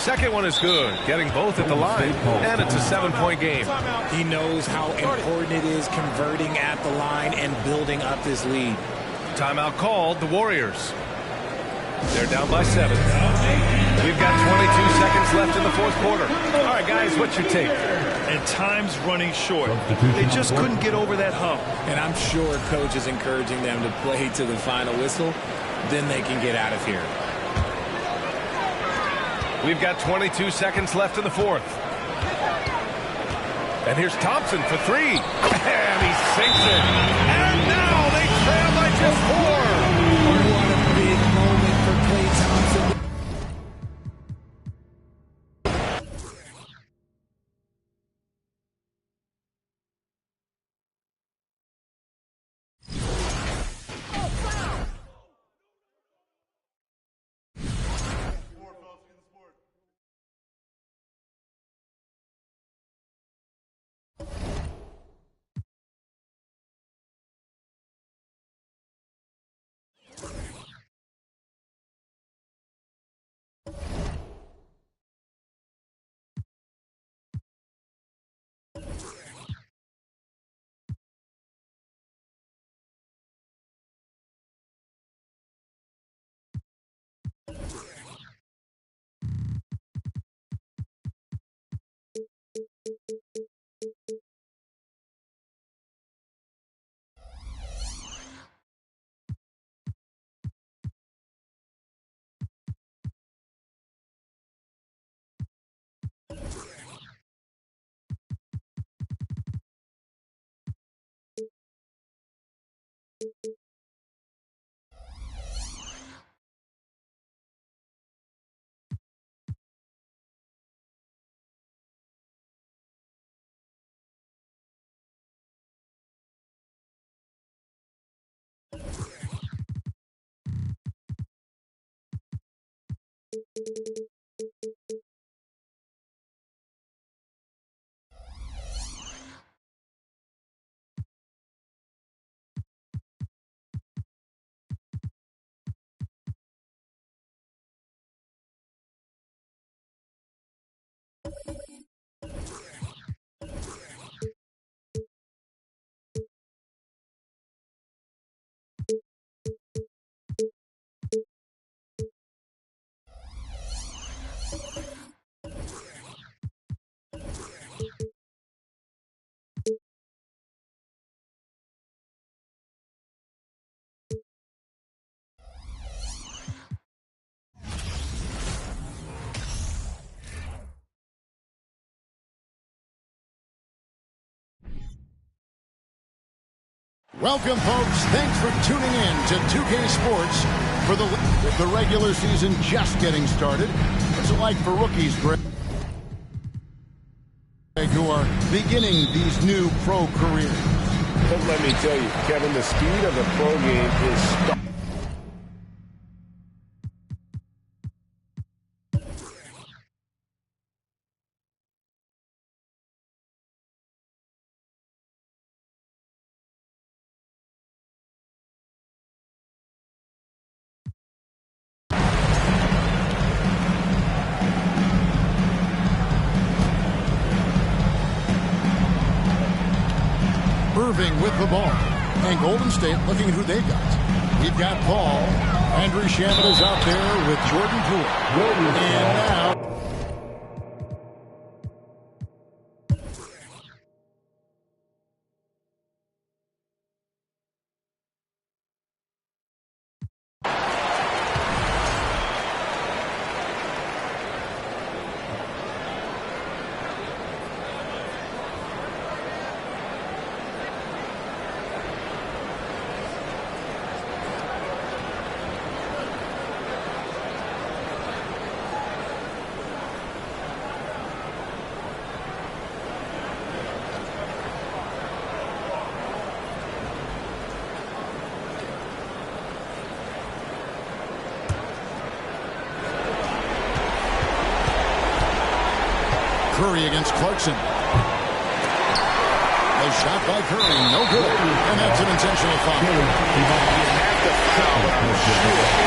Second one is good, getting both at the line, and it's a 7-point game. He knows how important it is converting at the line and building up this lead. Timeout called, the Warriors. They're down by 7. We've got 22 seconds left in the fourth quarter. All right, guys, what's your take? And time's running short. They just couldn't get over that hump. And I'm sure coach is encouraging them to play to the final whistle. Then they can get out of here. We've got 22 seconds left in the fourth. And here's Thompson for 3. And he sinks it. And now they trail by just 4. What a big moment for Klay Thompson. Welcome, folks. Thanks for tuning in to 2K Sports. For the regular season just getting started, what's it like for rookies, Greg, who are beginning these new pro careers? But let me tell you, Kevin, the speed of the pro game is Irving with the ball. And Golden State looking at who they got. He's got Paul. Andrew Shaman is out there with Jordan Poole. And now... Curry against Clarkson. A shot by Curry, no good. And that's an intentional foul. You have to foul, but I'm sure